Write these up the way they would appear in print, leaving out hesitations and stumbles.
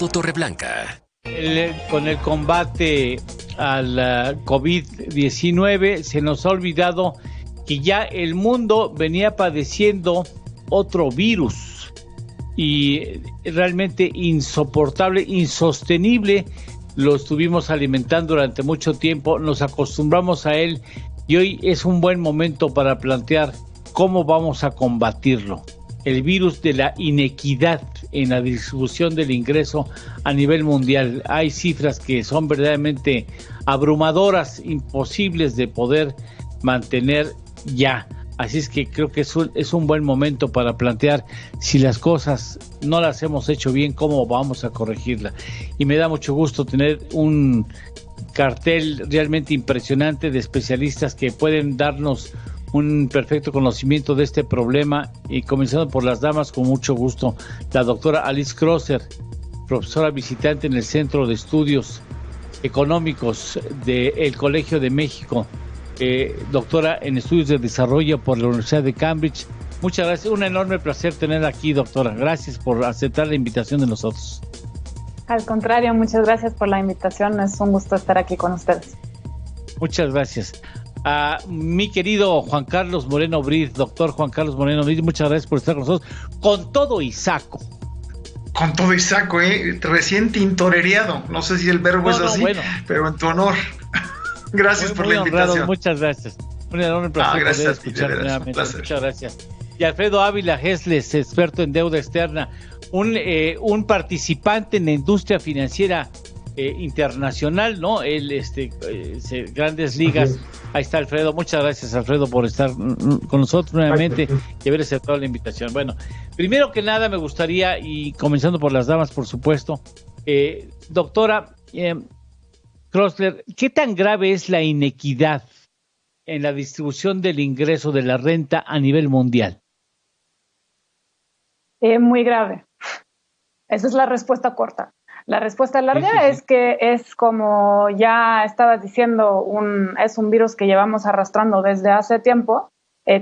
Ricardo Torreblanca. Con el combate al COVID-19 se nos ha olvidado que ya el mundo venía padeciendo otro virus y realmente insoportable, insostenible. Lo estuvimos alimentando durante mucho tiempo, nos acostumbramos a él y hoy es un buen momento para plantear cómo vamos a combatirlo. El virus de la inequidad en la distribución del ingreso a nivel mundial. Hay cifras que son verdaderamente abrumadoras, imposibles de poder mantener ya. Así es que creo que es un buen momento para plantear si las cosas no las hemos hecho bien, cómo vamos a corregirla. Y me da mucho gusto tener un cartel realmente impresionante de especialistas que pueden darnos un perfecto conocimiento de este problema, y comenzando por las damas, con mucho gusto, la doctora Alice Crosser, profesora visitante en el Centro de Estudios Económicos del Colegio de México, doctora en Estudios de Desarrollo por la Universidad de Cambridge. Muchas gracias, un enorme placer tenerla aquí, doctora. Gracias por aceptar la invitación de nosotros. Al contrario, muchas gracias por la invitación, es un gusto estar aquí con ustedes. Muchas gracias. A mi querido Juan Carlos Moreno Briz, doctor Juan Carlos Moreno Briz, muchas gracias por estar con nosotros, con todo y saco. Con todo y saco, recién tintorereado, no sé si el verbo es así, bueno, pero en tu honor. Gracias por la invitación. Honrado, muchas gracias. Un enorme placer poder escuchar nuevamente. Muchas gracias. Y Alfredo Ávila Gesles, experto en deuda externa, un participante en la industria financiera internacional, ¿no? Él, grandes ligas. Ahí está Alfredo. Muchas gracias, Alfredo, por estar con nosotros nuevamente y haber aceptado la invitación. Bueno, primero que nada me gustaría, y comenzando por las damas, por supuesto, doctora Crosser, ¿qué tan grave es la inequidad en la distribución del ingreso de la renta a nivel mundial? Muy grave. Esa es la respuesta corta. La respuesta larga es que es, como ya estabas diciendo, es un virus que llevamos arrastrando desde hace tiempo.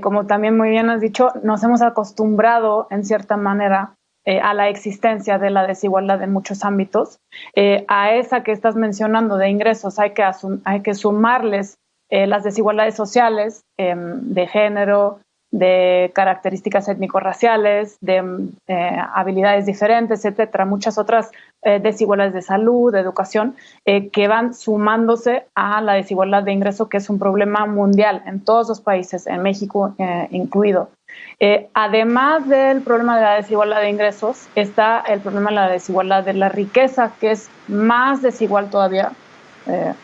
Como también muy bien has dicho, nos hemos acostumbrado en cierta manera a la existencia de la desigualdad en muchos ámbitos. A esa que estás mencionando de ingresos hay que sumarles las desigualdades sociales, de género, de características étnico-raciales, de habilidades diferentes, etcétera, muchas otras desigualdades de salud, de educación, que van sumándose a la desigualdad de ingreso, que es un problema mundial en todos los países, en México incluido. Además del problema de la desigualdad de ingresos, está el problema de la desigualdad de la riqueza, que es más desigual todavía.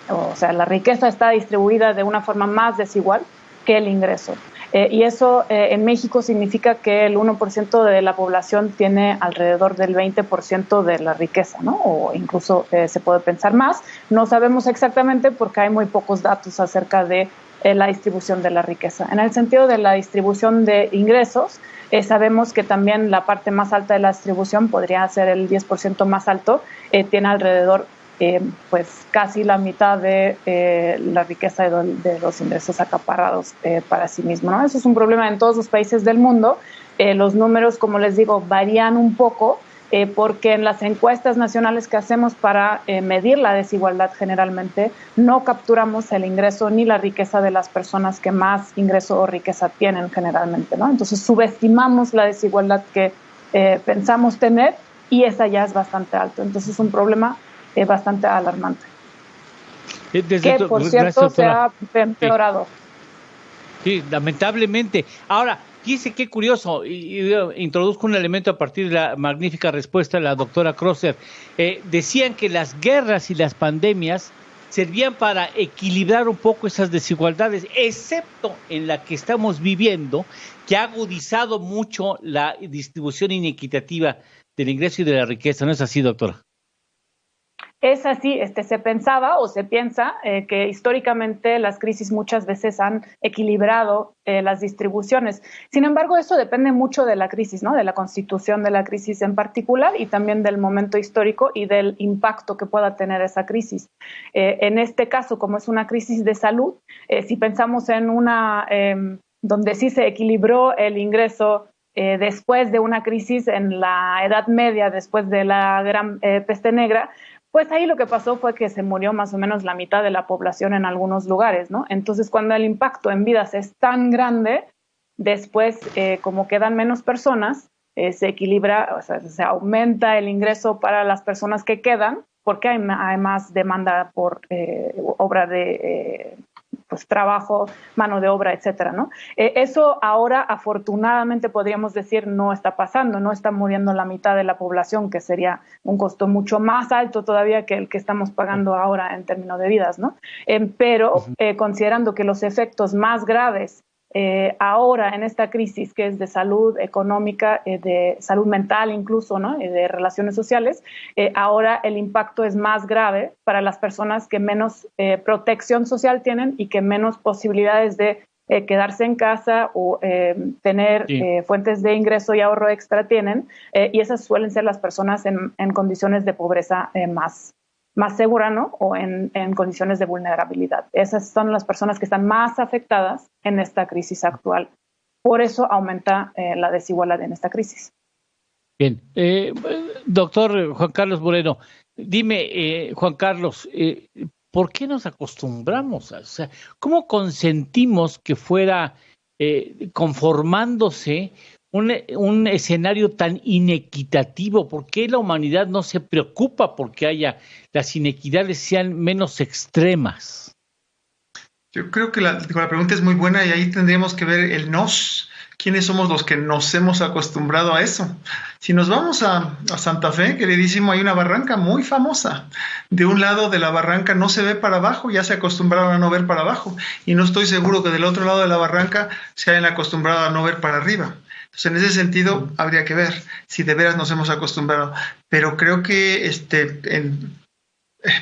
O sea, la riqueza está distribuida de una forma más desigual que el ingreso. Y eso en México significa que el 1% de la población tiene alrededor del 20% de la riqueza, ¿no? O incluso se puede pensar más. No sabemos exactamente porque hay muy pocos datos acerca de la distribución de la riqueza. En el sentido de la distribución de ingresos, sabemos que también la parte más alta de la distribución, podría ser el 10% más alto, tiene alrededor pues casi la mitad de la riqueza de los ingresos acaparados para sí mismo, ¿no? Eso es un problema en todos los países del mundo. Los números, como les digo, varían un poco porque en las encuestas nacionales que hacemos para medir la desigualdad generalmente no capturamos el ingreso ni la riqueza de las personas que más ingreso o riqueza tienen generalmente, ¿no? Entonces subestimamos la desigualdad que pensamos tener y esa ya es bastante alto. Entonces es un problema bastante alarmante. Que, por cierto, se ha empeorado. Sí, lamentablemente. Ahora, fíjese qué curioso, y introduzco un elemento a partir de la magnífica respuesta de la doctora Crosser. Decían que las guerras y las pandemias servían para equilibrar un poco esas desigualdades, excepto en la que estamos viviendo, que ha agudizado mucho la distribución inequitativa del ingreso y de la riqueza. ¿No es así, doctora? Es así, se pensaba o se piensa que históricamente las crisis muchas veces han equilibrado las distribuciones. Sin embargo, eso depende mucho de la crisis, ¿no? De la constitución de la crisis en particular y también del momento histórico y del impacto que pueda tener esa crisis. En este caso, como es una crisis de salud, si pensamos en una donde sí se equilibró el ingreso después de una crisis en la Edad Media, después de la Gran Peste Negra, pues ahí lo que pasó fue que se murió más o menos la mitad de la población en algunos lugares, ¿no? Entonces, cuando el impacto en vidas es tan grande, después, como quedan menos personas, se equilibra, o sea, se aumenta el ingreso para las personas que quedan, porque hay más demanda por obra de pues trabajo, mano de obra, etcétera, ¿no? Eso ahora, afortunadamente, podríamos decir, no está pasando, no está muriendo la mitad de la población, que sería un costo mucho más alto todavía que el que estamos pagando ahora en términos de vidas, ¿no? Pero considerando que los efectos más graves ahora en esta crisis que es de salud económica, de salud mental incluso, ¿no? De relaciones sociales, ahora el impacto es más grave para las personas que menos protección social tienen y que menos posibilidades de quedarse en casa o tener fuentes de ingreso y ahorro extra tienen, y esas suelen ser las personas en condiciones de pobreza más segura, ¿no? O en condiciones de vulnerabilidad. Esas son las personas que están más afectadas en esta crisis actual. Por eso aumenta la desigualdad en esta crisis. Bien. Doctor Juan Carlos Moreno, dime, Juan Carlos, ¿por qué nos acostumbramos? O sea, ¿cómo consentimos que fuera conformándose un escenario tan inequitativo? ¿Por qué la humanidad no se preocupa porque las inequidades sean menos extremas? Yo creo que la pregunta es muy buena y ahí tendríamos que ver el nos. ¿Quiénes somos los que nos hemos acostumbrado a eso? Si nos vamos a Santa Fe, queridísimo, hay una barranca muy famosa. De un lado de la barranca no se ve para abajo, ya se acostumbraron a no ver para abajo. Y no estoy seguro que del otro lado de la barranca se hayan acostumbrado a no ver para arriba. Entonces, en ese sentido, habría que ver si de veras nos hemos acostumbrado. Pero creo que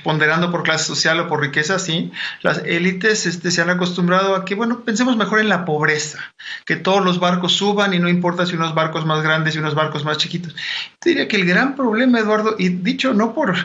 ponderando por clase social o por riqueza, sí, las élites se han acostumbrado a que, bueno, pensemos mejor en la pobreza, que todos los barcos suban y no importa si unos barcos más grandes y unos barcos más chiquitos. Te diría que el gran problema, Eduardo, y dicho no por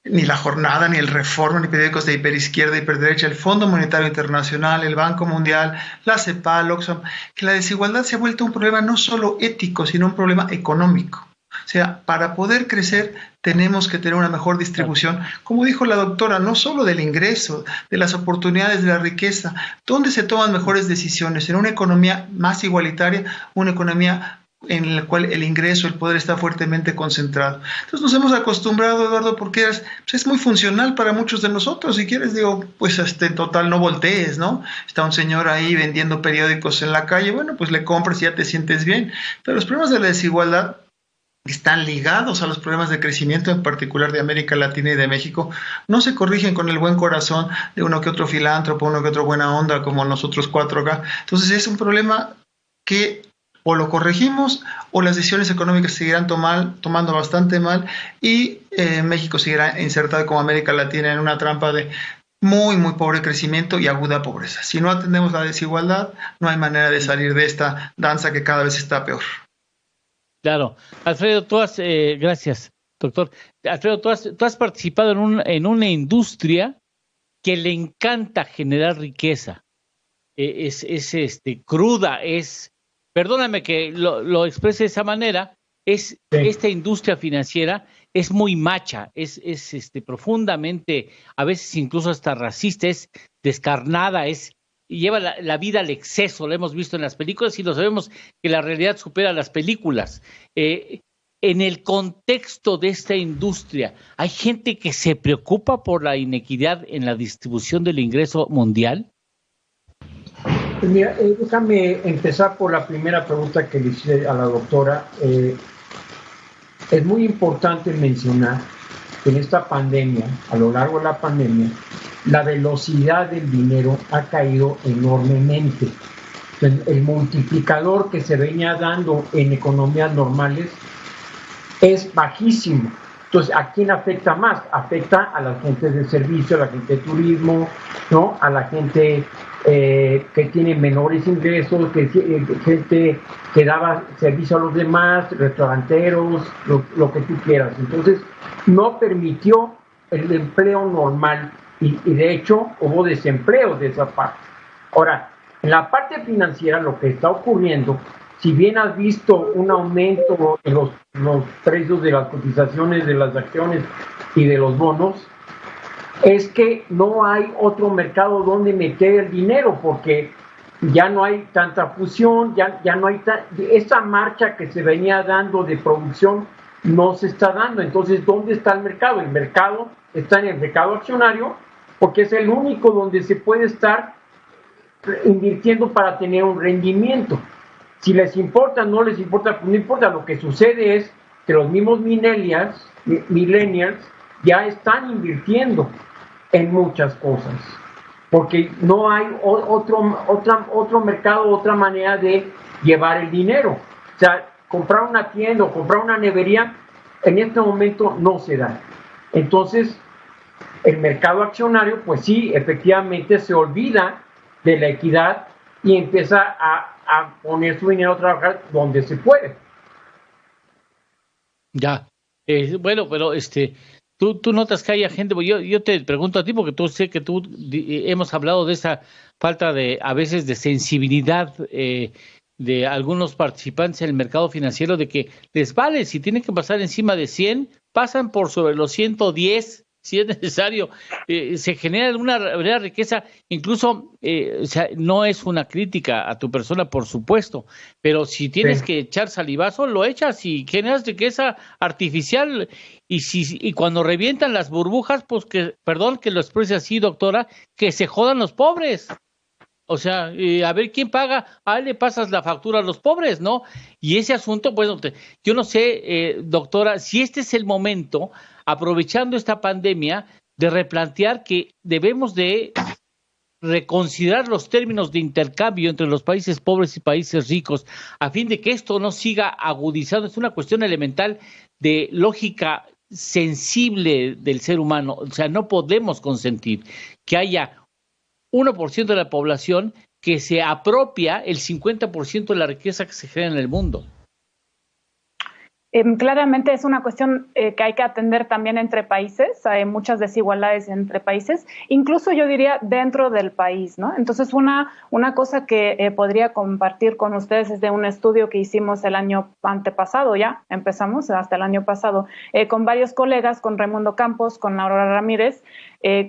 ni La Jornada, ni el Reforma, ni periódicos de hiperizquierda, hiperderecha, el Fondo Monetario Internacional, el Banco Mundial, la CEPAL, Oxfam, que la desigualdad se ha vuelto un problema no solo ético, sino un problema económico. O sea, para poder crecer tenemos que tener una mejor distribución, como dijo la doctora, no solo del ingreso, de las oportunidades, de la riqueza. ¿Dónde se toman mejores decisiones? En una economía más igualitaria, una economía en la cual el ingreso, el poder está fuertemente concentrado. Entonces nos hemos acostumbrado, Eduardo, porque es muy funcional para muchos de nosotros. Si quieres, digo, pues en total no voltees, ¿no? Está un señor ahí vendiendo periódicos en la calle, bueno, pues le compras y ya te sientes bien. Pero los problemas de la desigualdad están ligados a los problemas de crecimiento, en particular de América Latina y de México, no se corrigen con el buen corazón de uno que otro filántropo, uno que otro buena onda, como nosotros cuatro acá. Entonces es un problema que o lo corregimos o las decisiones económicas seguirán tomando bastante mal y México seguirá insertado como América Latina en una trampa de muy, muy pobre crecimiento y aguda pobreza. Si no atendemos la desigualdad, no hay manera de salir de esta danza que cada vez está peor. Claro. Alfredo, gracias, doctor. Alfredo, tú has participado en una industria que le encanta generar riqueza. Es cruda, perdóname que lo exprese de esa manera, sí. Esta industria financiera es muy macha, es profundamente, a veces incluso hasta racista, es descarnada, lleva la vida al exceso, lo hemos visto en las películas y lo sabemos que la realidad supera las películas. En el contexto de esta industria, ¿hay gente que se preocupa por la inequidad en la distribución del ingreso mundial? Mira, déjame empezar por la primera pregunta que le hice a la doctora. Es muy importante mencionar que en esta pandemia, a lo largo de la pandemia, la velocidad del dinero ha caído enormemente. El multiplicador que se venía dando en economías normales es bajísimo. Entonces, ¿a quién afecta más? Afecta a la gente de servicio, a la gente de turismo, ¿no? A la gente que tiene menores ingresos, gente que daba servicio a los demás, restauranteros, lo que tú quieras. Entonces, no permitió el empleo normal y de hecho hubo desempleo de esa parte. Ahora, en la parte financiera lo que está ocurriendo si bien has visto un aumento en los precios de las cotizaciones de las acciones y de los bonos, es que no hay otro mercado donde meter el dinero, porque ya no hay tanta fusión, ya no hay esa marcha que se venía dando de producción no se está dando. Entonces, ¿dónde está el mercado? El mercado está en el mercado accionario, porque es el único donde se puede estar invirtiendo para tener un rendimiento. Si les importa, no les importa, pues no importa. Lo que sucede es que los mismos millennials ya están invirtiendo en muchas cosas, porque no hay otro mercado, otra manera de llevar el dinero. O sea, comprar una tienda o comprar una nevería en este momento no se da. Entonces, el mercado accionario, pues sí, efectivamente se olvida de la equidad y empieza a poner su dinero a trabajar donde se puede. Ya, bueno, pero tú notas que hay gente, yo te pregunto a ti, porque tú sé que hemos hablado de esa falta a veces de sensibilidad de algunos participantes en el mercado financiero, de que les vale, si tienen que pasar encima de 100, pasan por sobre los 110, si es necesario. Se genera una riqueza, incluso, o sea, no es una crítica a tu persona, por supuesto, pero si tienes que echar salivazo, lo echas y generas riqueza artificial. Y cuando revientan las burbujas, pues perdón que lo exprese así, doctora, que se jodan los pobres. O sea, a ver quién paga, le pasas la factura a los pobres, ¿no? Y ese asunto, bueno, yo no sé, doctora, si este es el momento, aprovechando esta pandemia, de replantear que debemos de reconsiderar los términos de intercambio entre los países pobres y países ricos, a fin de que esto no siga agudizando. Es una cuestión elemental de lógica sensible del ser humano. O sea, no podemos consentir que haya 1% de la población que se apropia el 50% de la riqueza que se genera en el mundo. Claramente es una cuestión que hay que atender también entre países. Hay muchas desigualdades entre países, incluso yo diría dentro del país, ¿no? Entonces, una cosa que podría compartir con ustedes es de un estudio que hicimos el año antepasado, ya empezamos hasta el año pasado, con varios colegas, con Raimundo Campos, con Aurora Ramírez,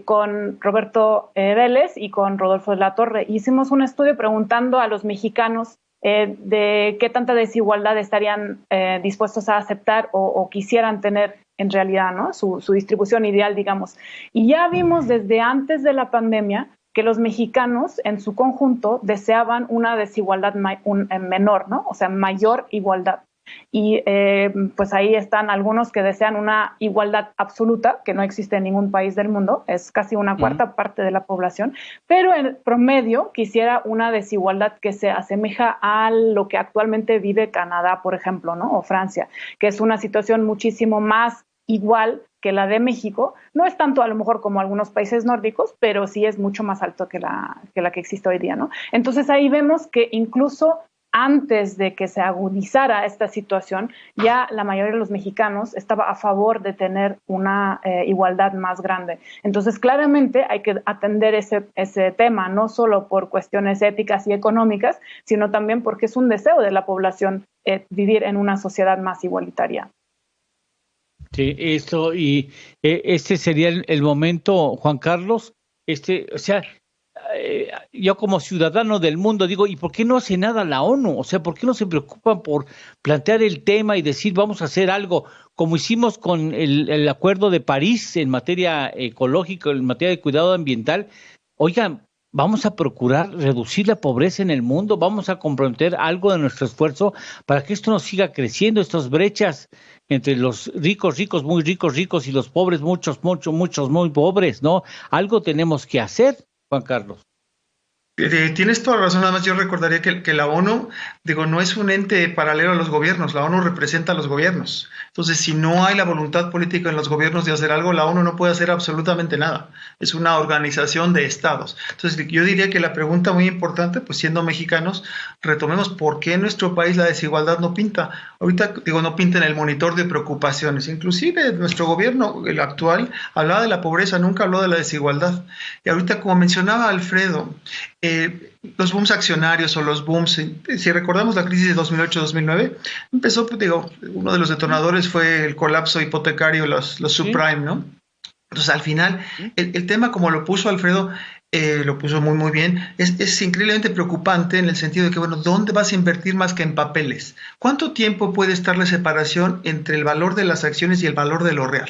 con Roberto Vélez y con Rodolfo de la Torre. Hicimos un estudio preguntando a los mexicanos de qué tanta desigualdad estarían dispuestos a aceptar o quisieran tener en realidad, ¿no? Su distribución ideal, digamos. Y ya vimos desde antes de la pandemia que los mexicanos en su conjunto deseaban una desigualdad menor, ¿no? O sea, mayor igualdad. Y pues ahí están algunos que desean una igualdad absoluta, que no existe en ningún país del mundo, es casi una cuarta parte de la población, pero en promedio quisiera una desigualdad que se asemeja a lo que actualmente vive Canadá, por ejemplo, ¿no? O Francia, que es una situación muchísimo más igual que la de México. No es tanto a lo mejor como algunos países nórdicos, pero sí es mucho más alto que la que existe hoy día, ¿no? Entonces ahí vemos que incluso antes de que se agudizara esta situación, ya la mayoría de los mexicanos estaba a favor de tener una igualdad más grande. Entonces, claramente hay que atender ese tema, no solo por cuestiones éticas y económicas, sino también porque es un deseo de la población vivir en una sociedad más igualitaria. Sí, esto y este sería el momento, Juan Carlos, o sea, yo como ciudadano del mundo digo, ¿y por qué no hace nada la ONU? O sea, ¿por qué no se preocupan por plantear el tema y decir vamos a hacer algo como hicimos con el Acuerdo de París en materia ecológica, en materia de cuidado ambiental? Oigan, vamos a procurar reducir la pobreza en el mundo, vamos a comprometer algo de nuestro esfuerzo para que esto no siga creciendo, estas brechas entre los ricos, muy ricos y los pobres, muchos, muy pobres, ¿no? Algo tenemos que hacer, Juan Carlos. Tienes toda la razón, nada más yo recordaría que la ONU, no es un ente paralelo a los gobiernos, la ONU representa a los gobiernos. Entonces, si no hay la voluntad política en los gobiernos de hacer algo, la ONU no puede hacer absolutamente nada. Es una organización de estados. Entonces, yo diría que la pregunta muy importante, pues siendo mexicanos, retomemos por qué en nuestro país la desigualdad no pinta. Ahorita, no pinta en el monitor de preocupaciones. Inclusive nuestro gobierno, el actual, hablaba de la pobreza, nunca habló de la desigualdad. Y ahorita, como mencionaba Alfredo, los booms accionarios o los booms, si recordamos la crisis de 2008-2009, empezó, digo, uno de los detonadores fue el colapso hipotecario, los subprime, ¿no? Entonces, al final, el tema, como lo puso Alfredo, lo puso muy, muy bien, es increíblemente preocupante en el sentido de que, bueno, ¿dónde vas a invertir más que en papeles? ¿Cuánto tiempo puede estar la separación entre el valor de las acciones y el valor de lo real?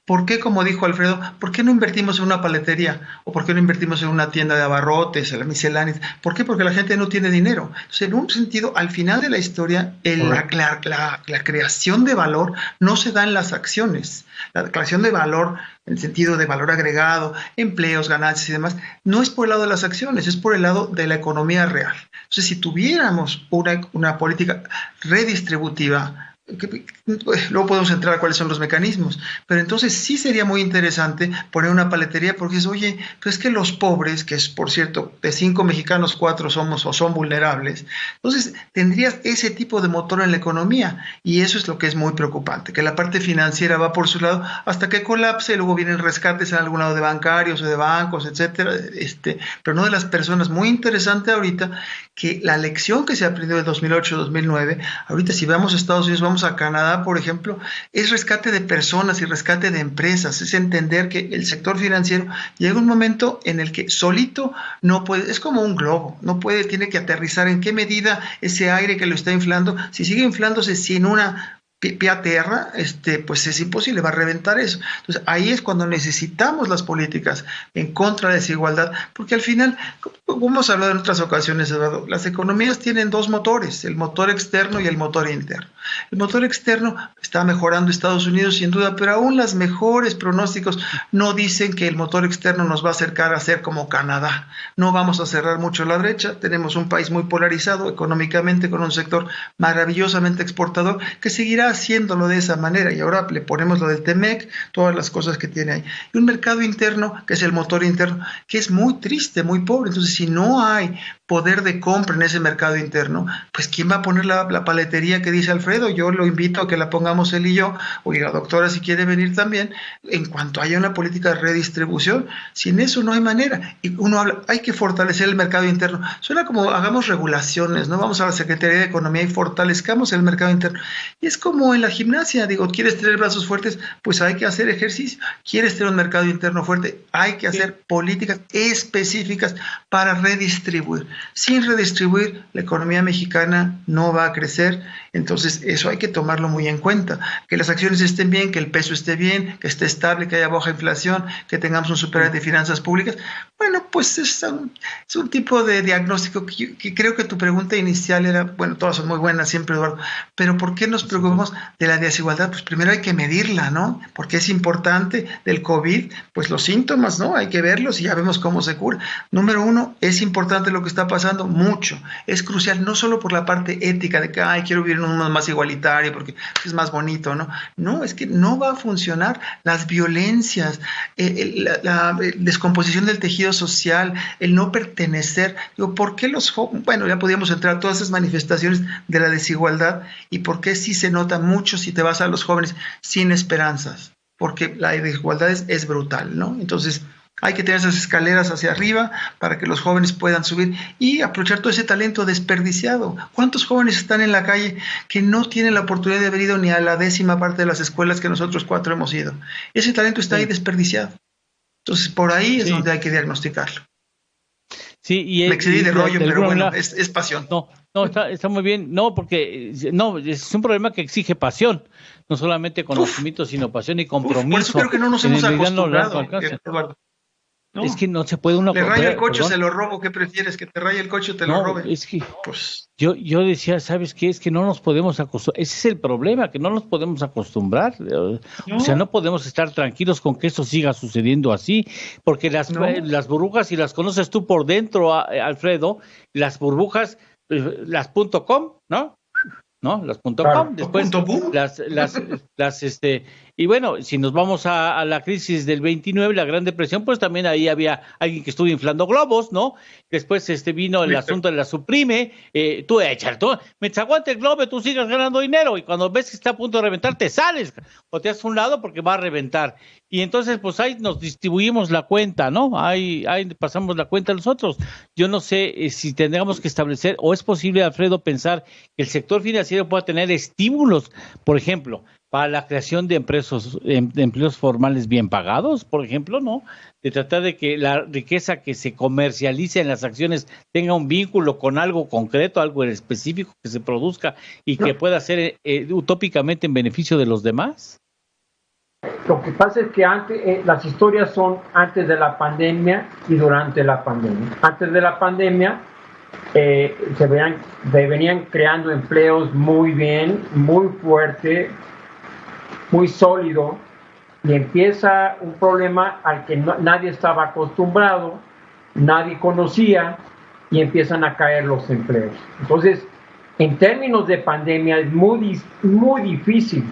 ¿Por qué, como dijo Alfredo, por qué no invertimos en una paletería? ¿O por qué no invertimos en una tienda de abarrotes, en la miscelánea? ¿Por qué? Porque la gente no tiene dinero. Entonces, en un sentido, al final de la historia, la creación de valor no se da en las acciones. La creación de valor, en el sentido de valor agregado, empleos, ganancias y demás, no es por el lado de las acciones, es por el lado de la economía real. Entonces, si tuviéramos una política redistributiva, luego podemos entrar a cuáles son los mecanismos, pero entonces sí sería muy interesante poner una paletería, porque es, oye, pues es que los pobres, que es, por cierto, de 5 mexicanos 4 somos o son vulnerables, entonces tendrías ese tipo de motor en la economía, y eso es lo que es muy preocupante, que la parte financiera va por su lado hasta que colapse, y luego vienen rescates en algún lado de bancarios o de bancos, etcétera, pero no de las personas. Muy interesante ahorita que la lección que se aprendió de 2008-2009, ahorita si vamos a Estados Unidos, vamos a Canadá, por ejemplo, es rescate de personas y rescate de empresas, es entender que el sector financiero llega un momento en el que solito no puede, es como un globo, no puede, tiene que aterrizar. ¿En qué medida ese aire que lo está inflando, si sigue inflándose sin una pie a tierra, pues es imposible, va a reventar eso? Entonces ahí es cuando necesitamos las políticas en contra de la desigualdad, porque al final, como hemos hablado en otras ocasiones, Eduardo, las economías tienen dos motores, el motor externo y el motor interno. El motor externo está mejorando Estados Unidos sin duda, pero aún los mejores pronósticos no dicen que el motor externo nos va a acercar a ser como Canadá. No vamos a cerrar mucho la brecha, tenemos un país muy polarizado económicamente, con un sector maravillosamente exportador que seguirá haciéndolo de esa manera, y ahora le ponemos lo del TEMEC, todas las cosas que tiene ahí, y un mercado interno que es el motor interno, que es muy triste, muy pobre. Entonces, si no hay poder de compra en ese mercado interno, pues ¿quién va a poner la paletería que dice Alfredo? Yo lo invito a que la pongamos él y yo, o la doctora si quiere venir también, en cuanto haya una política de redistribución. Sin eso no hay manera. Y uno habla, hay que fortalecer el mercado interno. Suena como hagamos regulaciones, ¿no? Vamos a la Secretaría de Economía y fortalezcamos el mercado interno. Y es como en la gimnasia, digo, ¿quieres tener brazos fuertes? Pues hay que hacer ejercicio. ¿Quieres tener un mercado interno fuerte? Hay que hacer políticas específicas para redistribuir. Sin redistribuir, la economía mexicana no va a crecer. Entonces, eso hay que tomarlo muy en cuenta. Que las acciones estén bien, que el peso esté bien, que esté estable, que haya baja inflación, que tengamos un superávit de finanzas públicas. Bueno, pues es un tipo de diagnóstico que creo que tu pregunta inicial era, bueno, todas son muy buenas siempre, Eduardo, pero ¿por qué nos preocupamos de la desigualdad? Pues primero hay que medirla, ¿no? Porque es importante del COVID, pues los síntomas, ¿no? Hay que verlos y ya vemos cómo se cura. Número uno, es importante lo que está pasando, mucho. Es crucial, no solo por la parte ética de que, ay, quiero vivir en un mundo más igualitario porque es más bonito, ¿no? No, es que no va a funcionar. Las violencias, la descomposición del tejido social, el no pertenecer. Digo, ¿por qué los jóvenes? Bueno, ya podríamos entrar a todas esas manifestaciones de la desigualdad, y por qué sí se nota mucho si te vas a los jóvenes sin esperanzas, porque la desigualdad es brutal, ¿no? Entonces hay que tener esas escaleras hacia arriba para que los jóvenes puedan subir y aprovechar todo ese talento desperdiciado. ¿Cuántos jóvenes están en la calle que no tienen la oportunidad de haber ido ni a la 10ª parte de las escuelas que nosotros 4 hemos ido? Ese talento está ahí desperdiciado. Entonces, por ahí es donde hay que diagnosticarlo. Sí, me excedí de rollo, pero bueno, es pasión. No, está muy bien. No, porque no, es un problema que exige pasión, no solamente conocimiento, sino pasión y compromiso. Por eso creo que no nos hemos acostumbrado, Eduardo. No, es que no se puede uno. Le rayo el coche, se lo robo. ¿Qué prefieres? ¿Que te raye el coche o te lo robe? Es que pues yo decía, ¿sabes qué? Es que no nos podemos acostumbrar. Ese es el problema, que no nos podemos acostumbrar. No. O sea, no podemos estar tranquilos con que esto siga sucediendo así, porque las burbujas, si las conoces tú por dentro, Alfredo, las burbujas, las .com, ¿no? Las .com, claro, después las Y bueno, si nos vamos a la crisis del 29, la Gran Depresión, pues también ahí había alguien que estuvo inflando globos, ¿no? Después vino el asunto de la Suprime, tú échale, tú, mientras aguante el globo, tú sigas ganando dinero, y cuando ves que está a punto de reventar, te sales, o te haces a un lado porque va a reventar. Y entonces, pues ahí nos distribuimos la cuenta, ¿no? Ahí pasamos la cuenta nosotros. Yo no sé si tendríamos que establecer, o es posible, Alfredo, pensar que el sector financiero pueda tener estímulos, por ejemplo, para la creación de empleos formales bien pagados, por ejemplo, ¿no? De tratar de que la riqueza que se comercialice en las acciones tenga un vínculo con algo concreto, algo específico que se produzca y que pueda ser utópicamente en beneficio de los demás. Lo que pasa es que antes, las historias son antes de la pandemia y durante la pandemia. Antes de la pandemia se venían creando empleos muy bien, muy fuerte, muy sólido, y empieza un problema al que nadie estaba acostumbrado, nadie conocía, y empiezan a caer los empleos. Entonces, en términos de pandemia, es muy difícil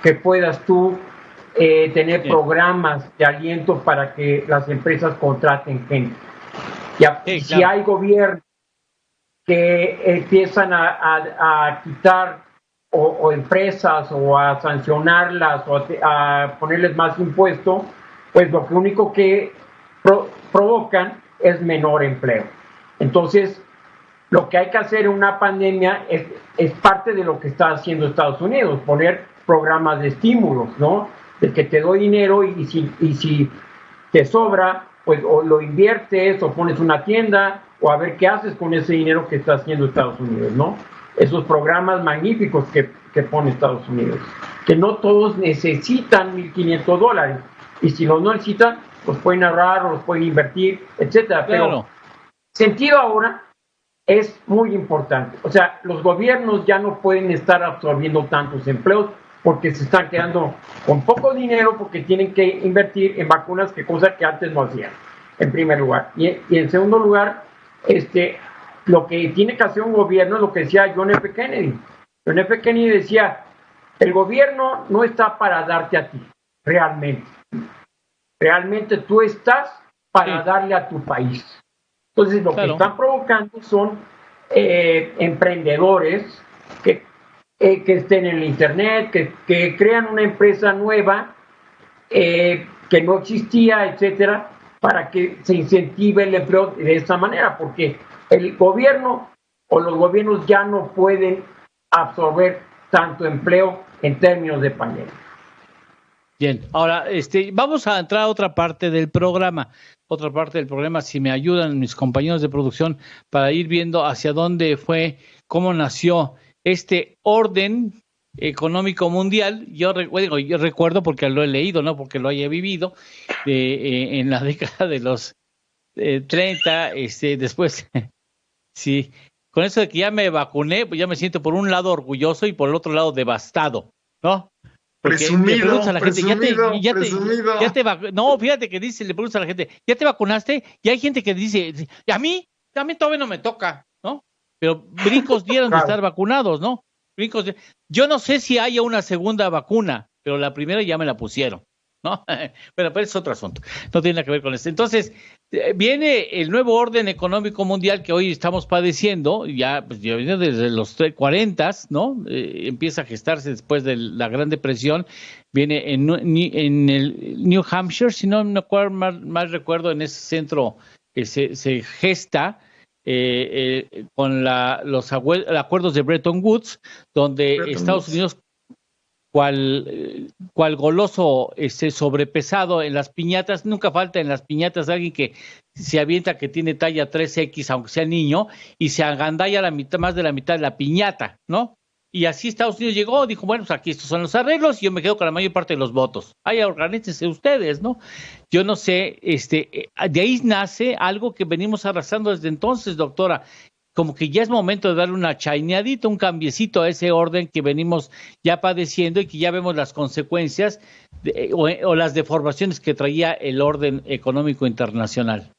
que puedas tú tener programas de aliento para que las empresas contraten gente. Y si hay gobiernos que empiezan a quitar o empresas o a sancionarlas o a ponerles más impuestos, pues lo único que provocan es menor empleo. Entonces, lo que hay que hacer en una pandemia es parte de lo que está haciendo Estados Unidos, poner programas de estímulos, ¿no? De que te doy dinero y si te sobra, pues o lo inviertes o pones una tienda o a ver qué haces con ese dinero que está haciendo Estados Unidos, ¿no? Esos programas magníficos que pone Estados Unidos, que no todos necesitan $1,500, y si los no necesitan, los pueden ahorrar o los pueden invertir, etcétera. Pero sentido ahora es muy importante. O sea, los gobiernos ya no pueden estar absorbiendo tantos empleos porque se están quedando con poco dinero porque tienen que invertir en vacunas, que cosa que antes no hacían, en primer lugar. Y en segundo lugar, lo que tiene que hacer un gobierno es lo que decía John F. Kennedy. John F. Kennedy decía, el gobierno no está para darte a ti, realmente. Realmente tú estás para darle a tu país. Entonces, lo que están provocando son emprendedores que estén en el Internet, que crean una empresa nueva que no existía, etcétera, para que se incentive el empleo de esta manera, porque el gobierno o los gobiernos ya no pueden absorber tanto empleo en términos de pandemia. Bien, ahora vamos a entrar a otra parte del programa. Si me ayudan mis compañeros de producción para ir viendo hacia dónde fue, cómo nació este orden económico mundial. Yo recuerdo porque lo he leído, no porque lo haya vivido, en la década de los 30, después, sí, con eso de que ya me vacuné, pues ya me siento por un lado orgulloso y por el otro lado devastado, ¿no? Presumido. No, fíjate que le preguntas a la gente, ¿ya te vacunaste? Y hay gente que dice, a mí todavía no me toca, ¿no? Pero brincos dieron de estar vacunados, ¿no? Yo no sé si haya una segunda vacuna, pero la primera ya me la pusieron, ¿no? Pero es otro asunto, no tiene nada que ver con esto. Entonces, viene el nuevo orden económico mundial que hoy estamos padeciendo, ya viene desde los 40, ¿no? Empieza a gestarse después de la Gran Depresión, viene en el New Hampshire, si no me acuerdo, mal recuerdo, en ese centro que se gesta con los acuerdos de Bretton Woods, donde Estados Unidos, cual goloso sobrepesado en las piñatas, nunca falta en las piñatas alguien que se avienta que tiene talla 3X, aunque sea niño, y se agandalla más de la mitad de la piñata, ¿no? Y así Estados Unidos llegó, dijo, bueno, pues aquí estos son los arreglos y yo me quedo con la mayor parte de los votos. Ahí organícense ustedes, ¿no? Yo no sé, de ahí nace algo que venimos arrastrando desde entonces, doctora, como que ya es momento de darle una chaineadita, un cambiecito a ese orden que venimos ya padeciendo y que ya vemos las consecuencias o las deformaciones que traía el orden económico internacional.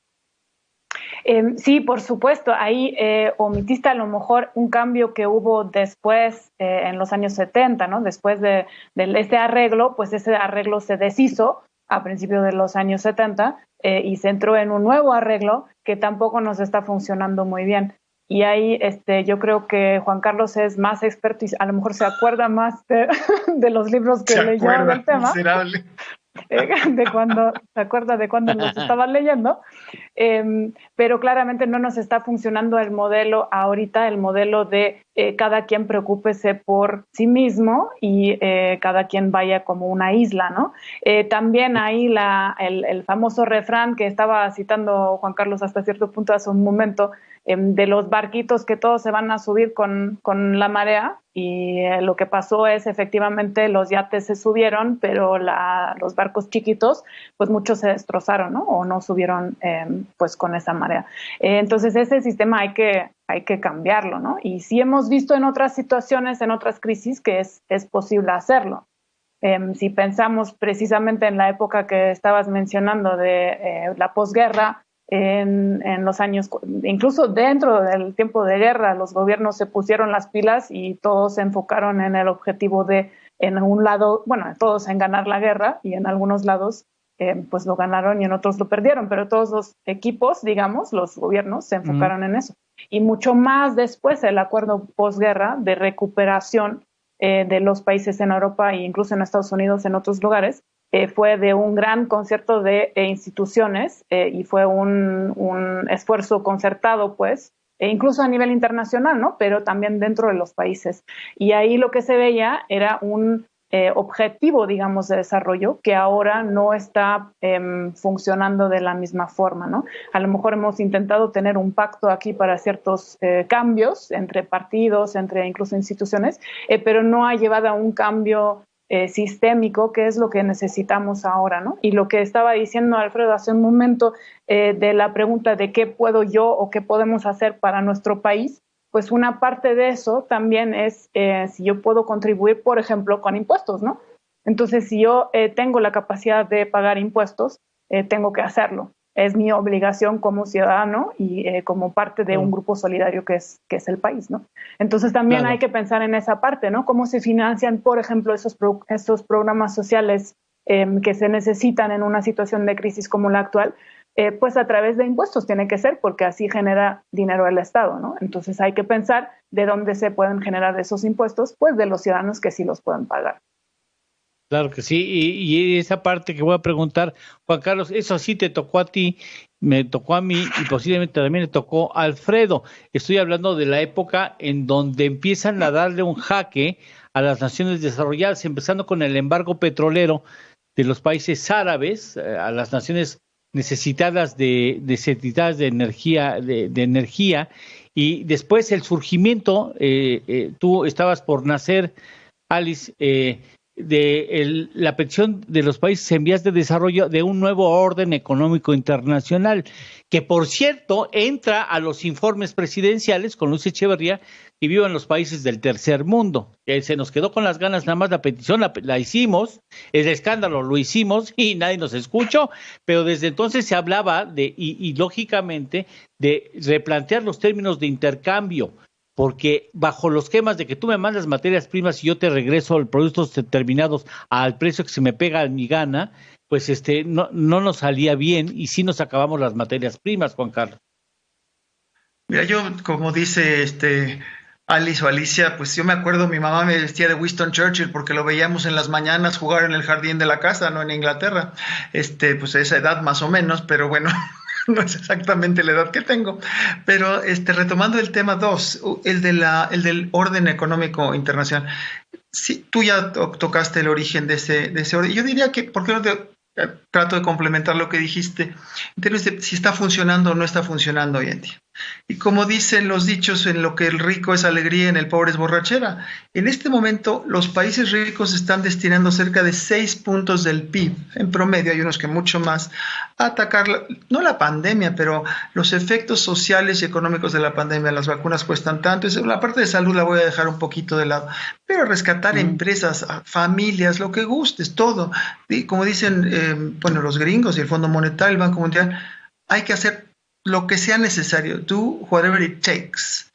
Sí, por supuesto. Ahí omitiste a lo mejor un cambio que hubo después, en los años 70, ¿no? Después de ese arreglo, pues ese arreglo se deshizo a principios de los años 70 y se entró en un nuevo arreglo que tampoco nos está funcionando muy bien. Y ahí yo creo que Juan Carlos es más experto y a lo mejor se acuerda más de los libros que leyó del tema. Miserable. Se acuerda de cuando los estaba leyendo, pero claramente no nos está funcionando el modelo ahorita, el modelo de cada quien preocúpese por sí mismo y cada quien vaya como una isla, ¿no? También ahí el famoso refrán que estaba citando Juan Carlos hasta cierto punto hace un momento, de los barquitos que todos se van a subir con la marea, y lo que pasó es efectivamente los yates se subieron, pero los barcos chiquitos, pues muchos se destrozaron, ¿no? O no subieron pues con esa marea. Entonces ese sistema hay que cambiarlo, ¿no? Y sí hemos visto en otras situaciones, en otras crisis, que es posible hacerlo. Si pensamos precisamente en la época que estabas mencionando de la posguerra, en los años, incluso dentro del tiempo de guerra, los gobiernos se pusieron las pilas y todos se enfocaron en el objetivo de, en un lado, bueno, todos en ganar la guerra, y en algunos lados pues lo ganaron y en otros lo perdieron, pero todos los equipos, digamos, los gobiernos se enfocaron en eso. Y mucho más después el acuerdo posguerra de recuperación de los países en Europa e incluso en Estados Unidos, en otros lugares, fue de un gran concierto de instituciones y fue un esfuerzo concertado, pues, incluso a nivel internacional, ¿no? Pero también dentro de los países. Y ahí lo que se veía era un objetivo, digamos, de desarrollo que ahora no está funcionando de la misma forma, ¿no? A lo mejor hemos intentado tener un pacto aquí para ciertos cambios entre partidos, entre incluso instituciones, pero no ha llevado a un cambio sistémico, que es lo que necesitamos ahora, ¿no? Y lo que estaba diciendo Alfredo hace un momento de la pregunta de qué puedo yo o qué podemos hacer para nuestro país, pues una parte de eso también es si yo puedo contribuir, por ejemplo, con impuestos, ¿no? Entonces, si yo tengo la capacidad de pagar impuestos, tengo que hacerlo. Es mi obligación como ciudadano y como parte de un grupo solidario que es el país, ¿no? Entonces también hay que pensar en esa parte, ¿no? Cómo se financian, por ejemplo, esos programas sociales que se necesitan en una situación de crisis como la actual, pues a través de impuestos tiene que ser, porque así genera dinero el Estado, ¿no? Entonces hay que pensar de dónde se pueden generar esos impuestos, pues de los ciudadanos que sí los pueden pagar. Claro que sí, y esa parte que voy a preguntar, Juan Carlos, eso sí te tocó a ti, me tocó a mí y posiblemente también le tocó a Alfredo. Estoy hablando de la época en donde empiezan a darle un jaque a las naciones desarrolladas, empezando con el embargo petrolero de los países árabes, a las naciones necesitadas de energía, de energía, y después el surgimiento, tú estabas por nacer, Alice, la petición de los países en vías de desarrollo de un nuevo orden económico internacional, que por cierto entra a los informes presidenciales con Luis Echeverría, que vive en los países del tercer mundo. Se nos quedó con las ganas, nada más la petición la hicimos, el escándalo lo hicimos y nadie nos escuchó, pero desde entonces se hablaba y lógicamente de replantear los términos de intercambio, porque bajo los esquemas de que tú me mandas materias primas y yo te regreso los productos terminados al precio que se me pega a mi gana, pues no nos salía bien y sí nos acabamos las materias primas, Juan Carlos. Mira, yo, como dice Alice o Alicia, pues yo me acuerdo, mi mamá me vestía de Winston Churchill porque lo veíamos en las mañanas jugar en el jardín de la casa, no en Inglaterra, pues a esa edad más o menos, pero bueno, no es exactamente la edad que tengo, pero retomando el tema 2, el del orden económico internacional. Sí, tú ya tocaste el origen de ese orden. Yo diría que, ¿por qué no trato de complementar lo que dijiste en términos de si está funcionando o no está funcionando hoy en día? Y como dicen los dichos, en lo que el rico es alegría, en el pobre es borrachera. En este momento, los países ricos están destinando cerca de 6 puntos del PIB, en promedio, hay unos que mucho más, a atacar, no la pandemia, pero los efectos sociales y económicos de la pandemia. Las vacunas cuestan tanto, la parte de salud la voy a dejar un poquito de lado, pero rescatar empresas, familias, lo que gustes, todo. Y como dicen los gringos y el Fondo Monetario, el Banco Mundial, hay que hacer lo que sea necesario, do whatever it takes.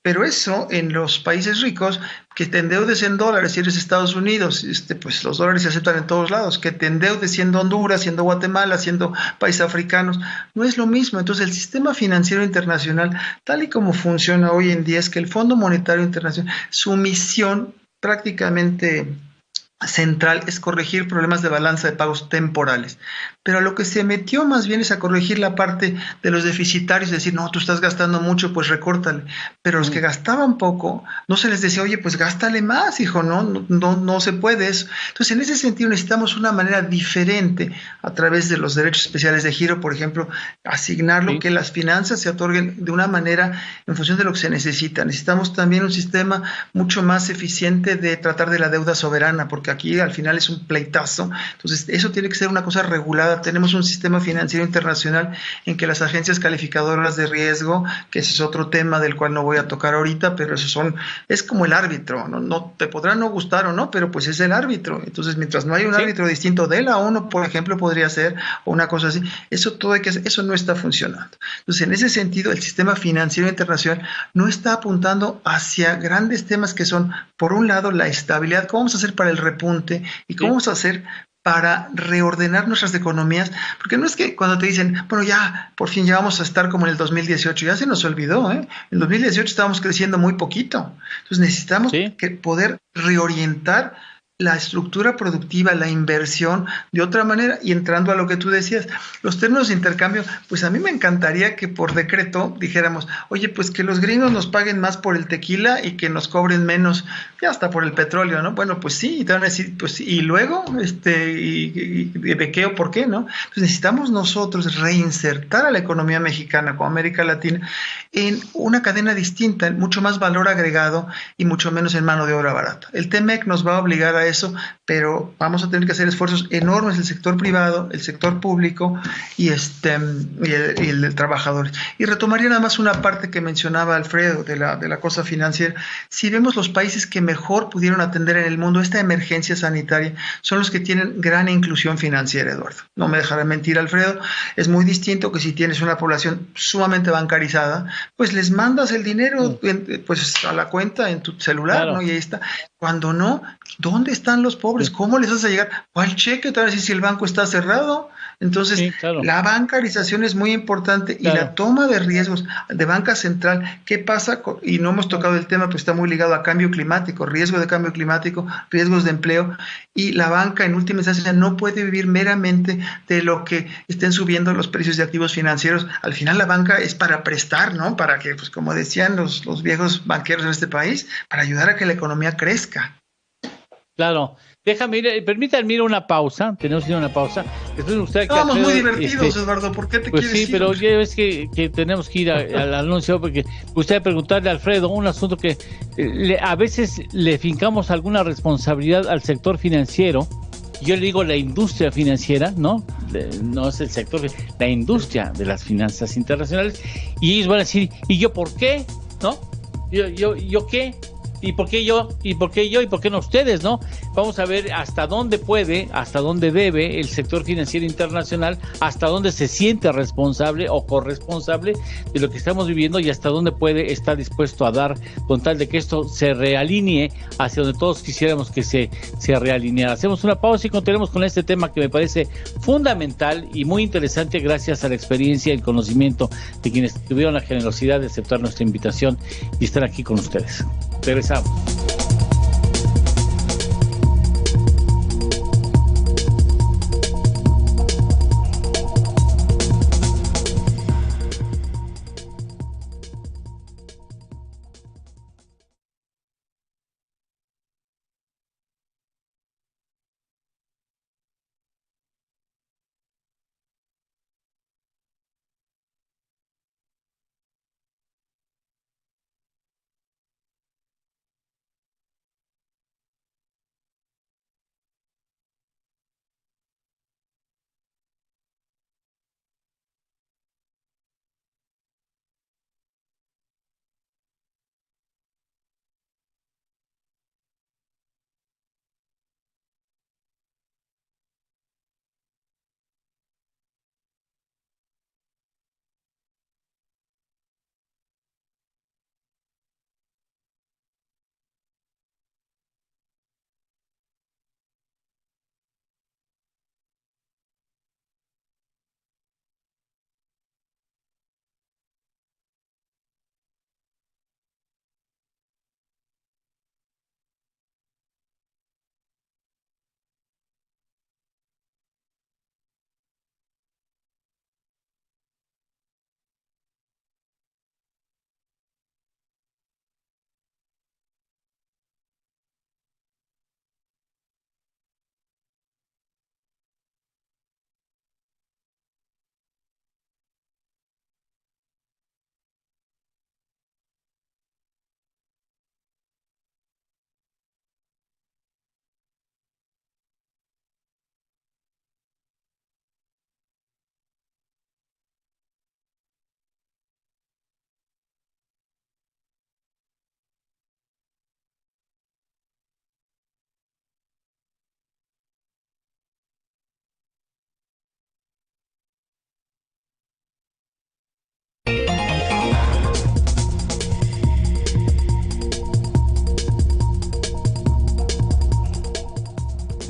Pero eso en los países ricos, que te endeudes en dólares si eres Estados Unidos, pues los dólares se aceptan en todos lados, que te endeudes siendo Honduras, siendo Guatemala, siendo países africanos, no es lo mismo. Entonces el sistema financiero internacional, tal y como funciona hoy en día, es que el Fondo Monetario Internacional, su misión prácticamente central es corregir problemas de balanza de pagos temporales. Pero a lo que se metió más bien es a corregir la parte de los deficitarios, decir, no, tú estás gastando mucho, pues recórtale. Pero los que gastaban poco, no se les decía, oye, pues gástale más, hijo, no se puede eso. Entonces, en ese sentido necesitamos una manera diferente a través de los derechos especiales de giro, por ejemplo, asignarlo, que las finanzas se otorguen de una manera en función de lo que se necesita. Necesitamos también un sistema mucho más eficiente de tratar de la deuda soberana, porque aquí al final es un pleitazo. Entonces, eso tiene que ser una cosa regulada. Tenemos un sistema financiero internacional en que las agencias calificadoras de riesgo, que ese es otro tema del cual no voy a tocar ahorita, pero es como el árbitro, no te podrá no gustar o no, pero pues es el árbitro. Entonces, mientras no hay un árbitro distinto de la ONU, por ejemplo, podría ser, o una cosa así, eso todo hay que hacer, eso no está funcionando. Entonces, en ese sentido, el sistema financiero internacional no está apuntando hacia grandes temas que son, por un lado, la estabilidad, cómo vamos a hacer para el repunte y cómo vamos a hacer para reordenar nuestras economías, porque no es que cuando te dicen, bueno, ya, por fin ya vamos a estar como en el 2018, ya se nos olvidó, En el 2018 estábamos creciendo muy poquito, entonces necesitamos poder reorientar la estructura productiva, la inversión de otra manera. Y entrando a lo que tú decías, los términos de intercambio, pues a mí me encantaría que por decreto dijéramos, oye, pues que los gringos nos paguen más por el tequila y que nos cobren menos, ya hasta por el petróleo, ¿no? Bueno, pues sí, y te van a decir, pues y luego, y de qué o por qué, ¿no? Entonces necesitamos nosotros reinsertar a la economía mexicana como América Latina en una cadena distinta, mucho más valor agregado y mucho menos en mano de obra barata. El TEMEC nos va a obligar a eso, pero vamos a tener que hacer esfuerzos enormes el sector privado, el sector público y el de trabajadores. Y retomaría nada más una parte que mencionaba Alfredo de la cosa financiera. Si vemos los países que mejor pudieron atender en el mundo esta emergencia sanitaria, son los que tienen gran inclusión financiera, Eduardo. No me dejará mentir, Alfredo, es muy distinto que si tienes una población sumamente bancarizada, pues les mandas el dinero pues a la cuenta en tu celular, ¿no? Y ahí está. Cuando no, ¿dónde están los pobres? ¿Cómo les vas a llegar? ¿Cuál cheque? Te van a decir si el banco está cerrado. Entonces, la bancarización es muy importante y la toma de riesgos de banca central. ¿Qué pasa? Y no hemos tocado el tema, pues está muy ligado a cambio climático, riesgo de cambio climático, riesgos de empleo. Y la banca, en última instancia, no puede vivir meramente de lo que estén subiendo los precios de activos financieros. Al final, la banca es para prestar, ¿no? Para que, pues como decían los viejos banqueros en este país, para ayudar a que la economía crezca. Claro, permítanme ir a una pausa, tenemos que ir a una pausa. Estábamos muy divertidos, Eduardo, ¿por qué te pues quieres sí, ir? pero ya ves que tenemos que ir al anuncio, porque gustaría preguntarle a Alfredo un asunto que a veces le fincamos alguna responsabilidad al sector financiero. Yo le digo la industria financiera, ¿no? No es el sector, la industria de las finanzas internacionales. Y ellos van a decir, ¿y yo por qué? ¿No? ¿Yo qué? ¿Y por qué yo? ¿Y por qué yo? ¿Y por qué no ustedes, no? Vamos a ver hasta dónde puede, hasta dónde debe el sector financiero internacional, hasta dónde se siente responsable o corresponsable de lo que estamos viviendo y hasta dónde puede estar dispuesto a dar con tal de que esto se realinee hacia donde todos quisiéramos que se realineara. Hacemos una pausa y continuamos con este tema que me parece fundamental y muy interesante gracias a la experiencia y el conocimiento de quienes tuvieron la generosidad de aceptar nuestra invitación y estar aquí con ustedes. Regresamos.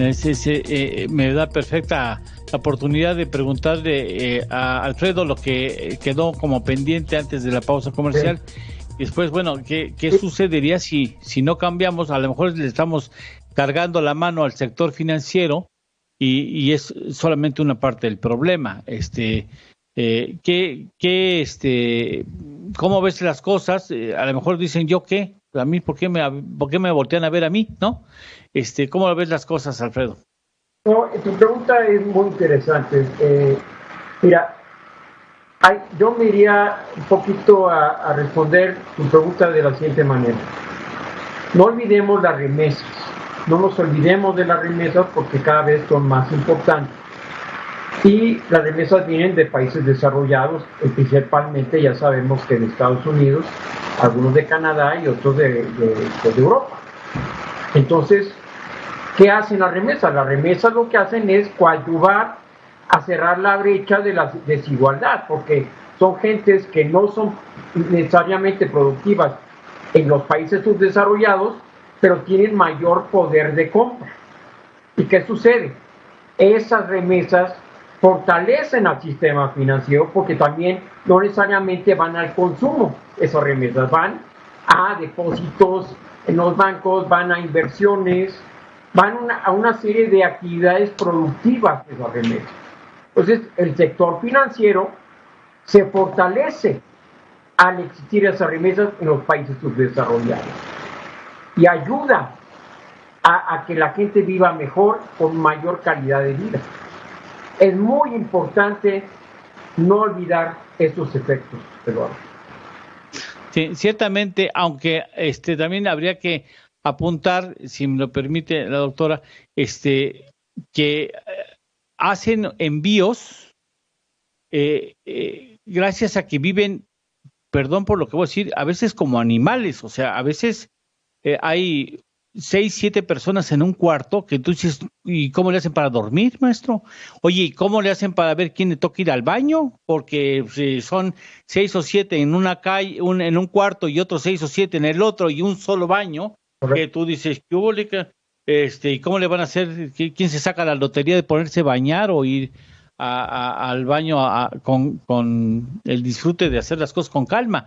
Me da perfecta la oportunidad de preguntarle a Alfredo lo que quedó como pendiente antes de la pausa comercial. Sí. Y después, bueno, ¿qué sucedería si no cambiamos? A lo mejor le estamos cargando la mano al sector financiero y es solamente una parte del problema. ¿Cómo ves las cosas? A lo mejor dicen, ¿yo qué? A mí, ¿por qué me voltean a ver a mí? ¿No? ¿Cómo ves las cosas, Alfredo? No, tu pregunta es muy interesante. Mira, yo me iría un poquito a responder tu pregunta de la siguiente manera. No olvidemos las remesas. No nos olvidemos de las remesas porque cada vez son más importantes. Y las remesas vienen de países desarrollados, principalmente ya sabemos que de Estados Unidos, algunos de Canadá y otros de Europa. Entonces, ¿qué hacen las remesas? Las remesas lo que hacen es coadyuvar a cerrar la brecha de la desigualdad, porque son gentes que no son necesariamente productivas en los países subdesarrollados, pero tienen mayor poder de compra. ¿Y qué sucede? Esas remesas fortalecen al sistema financiero porque también no necesariamente van al consumo. Esas remesas van a depósitos en los bancos, van a inversiones, van a una serie de actividades productivas de esas remesas. Entonces, el sector financiero se fortalece al existir esas remesas en los países subdesarrollados y ayuda a que la gente viva mejor, con mayor calidad de vida. Es muy importante no olvidar estos efectos, Eduardo. Sí, ciertamente, aunque también habría que apuntar, si me lo permite la doctora, que hacen envíos gracias a que viven, perdón por lo que voy a decir, a veces como animales, o sea, a veces hay 6, 7 personas en un cuarto que tú dices, ¿y cómo le hacen para dormir, maestro? Oye, ¿y cómo le hacen para ver quién le toca ir al baño? Porque si son 6 o 7 en una calle, en un cuarto y otros 6 o 7 en el otro y un solo baño, que tú dices, ¿qué hubo? ¿Y cómo le van a hacer? ¿Quién se saca la lotería de ponerse a bañar o ir al baño con el disfrute de hacer las cosas con calma?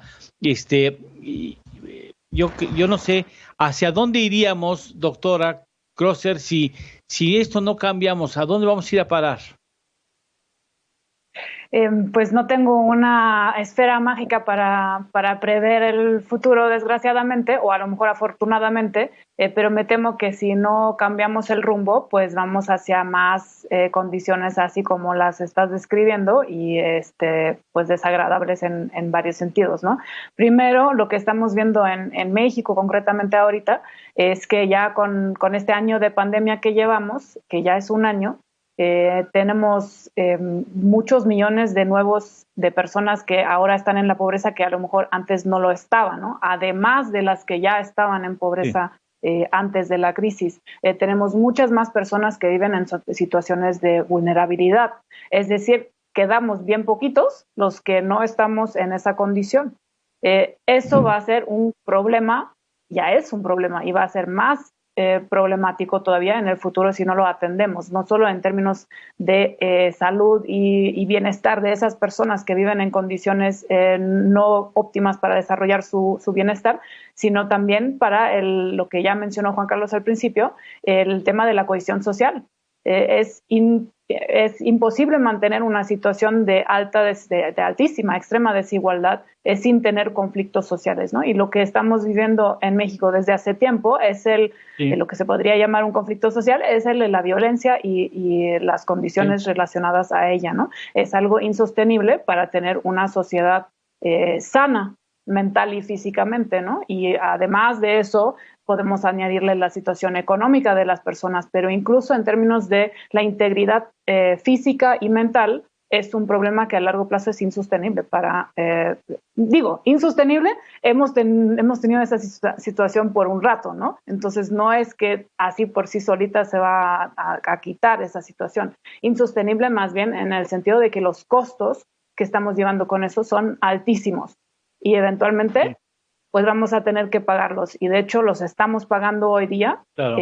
Yo no sé hacia dónde iríamos, doctora Crosser, si esto no cambiamos, ¿a dónde vamos a ir a parar? Pues no tengo una esfera mágica para prever el futuro, desgraciadamente, o a lo mejor afortunadamente, pero me temo que si no cambiamos el rumbo, pues vamos hacia más condiciones así como las estás describiendo y pues desagradables en varios sentidos, ¿no? Primero, lo que estamos viendo en México, concretamente ahorita, es que ya con este año de pandemia que llevamos, que ya es un año, tenemos muchos millones de personas que ahora están en la pobreza que a lo mejor antes no lo estaban, ¿no? Además de las que ya estaban en pobreza antes de la crisis. Tenemos muchas más personas que viven en situaciones de vulnerabilidad. Es decir, quedamos bien poquitos los que no estamos en esa condición. Eso va a ser un problema, ya es un problema y va a ser más problemático todavía en el futuro si no lo atendemos, no solo en términos de salud y bienestar de esas personas que viven en condiciones no óptimas para desarrollar su bienestar, sino también para lo que ya mencionó Juan Carlos al principio, el tema de la cohesión social. Es imposible mantener una situación de altísima, extrema desigualdad sin tener conflictos sociales, ¿no? Y lo que estamos viviendo en México desde hace tiempo es lo que se podría llamar un conflicto social, es el de la violencia y las condiciones relacionadas a ella, ¿no? Es algo insostenible para tener una sociedad sana mental y físicamente, ¿no? Y además de eso, podemos añadirle la situación económica de las personas, pero incluso en términos de la integridad física y mental, es un problema que a largo plazo es insostenible. Insostenible, hemos tenido esa situación por un rato, ¿no? Entonces no es que así por sí solita se va a quitar esa situación. Insostenible más bien en el sentido de que los costos que estamos llevando con eso son altísimos y eventualmente pues vamos a tener que pagarlos y de hecho los estamos pagando hoy día. Claro.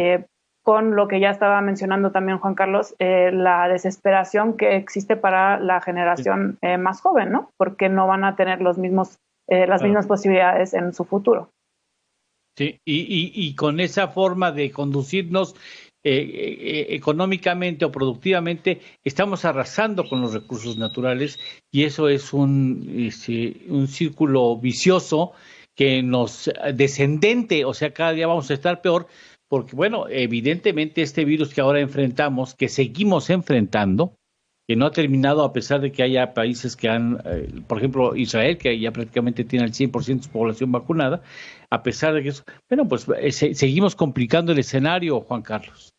con lo que ya estaba mencionando también Juan Carlos, la desesperación que existe para la generación más joven, ¿no? Porque no van a tener las mismas posibilidades en su futuro. Sí, y con esa forma de conducirnos económicamente o productivamente, estamos arrasando con los recursos naturales, y eso es un círculo vicioso que nos descendente, o sea, cada día vamos a estar peor, porque bueno, evidentemente este virus que ahora enfrentamos, que seguimos enfrentando, que no ha terminado a pesar de que haya países que han, por ejemplo, Israel, que ya prácticamente tiene el 100% de su población vacunada, a pesar de que eso, bueno, pues seguimos complicando el escenario, Juan Carlos.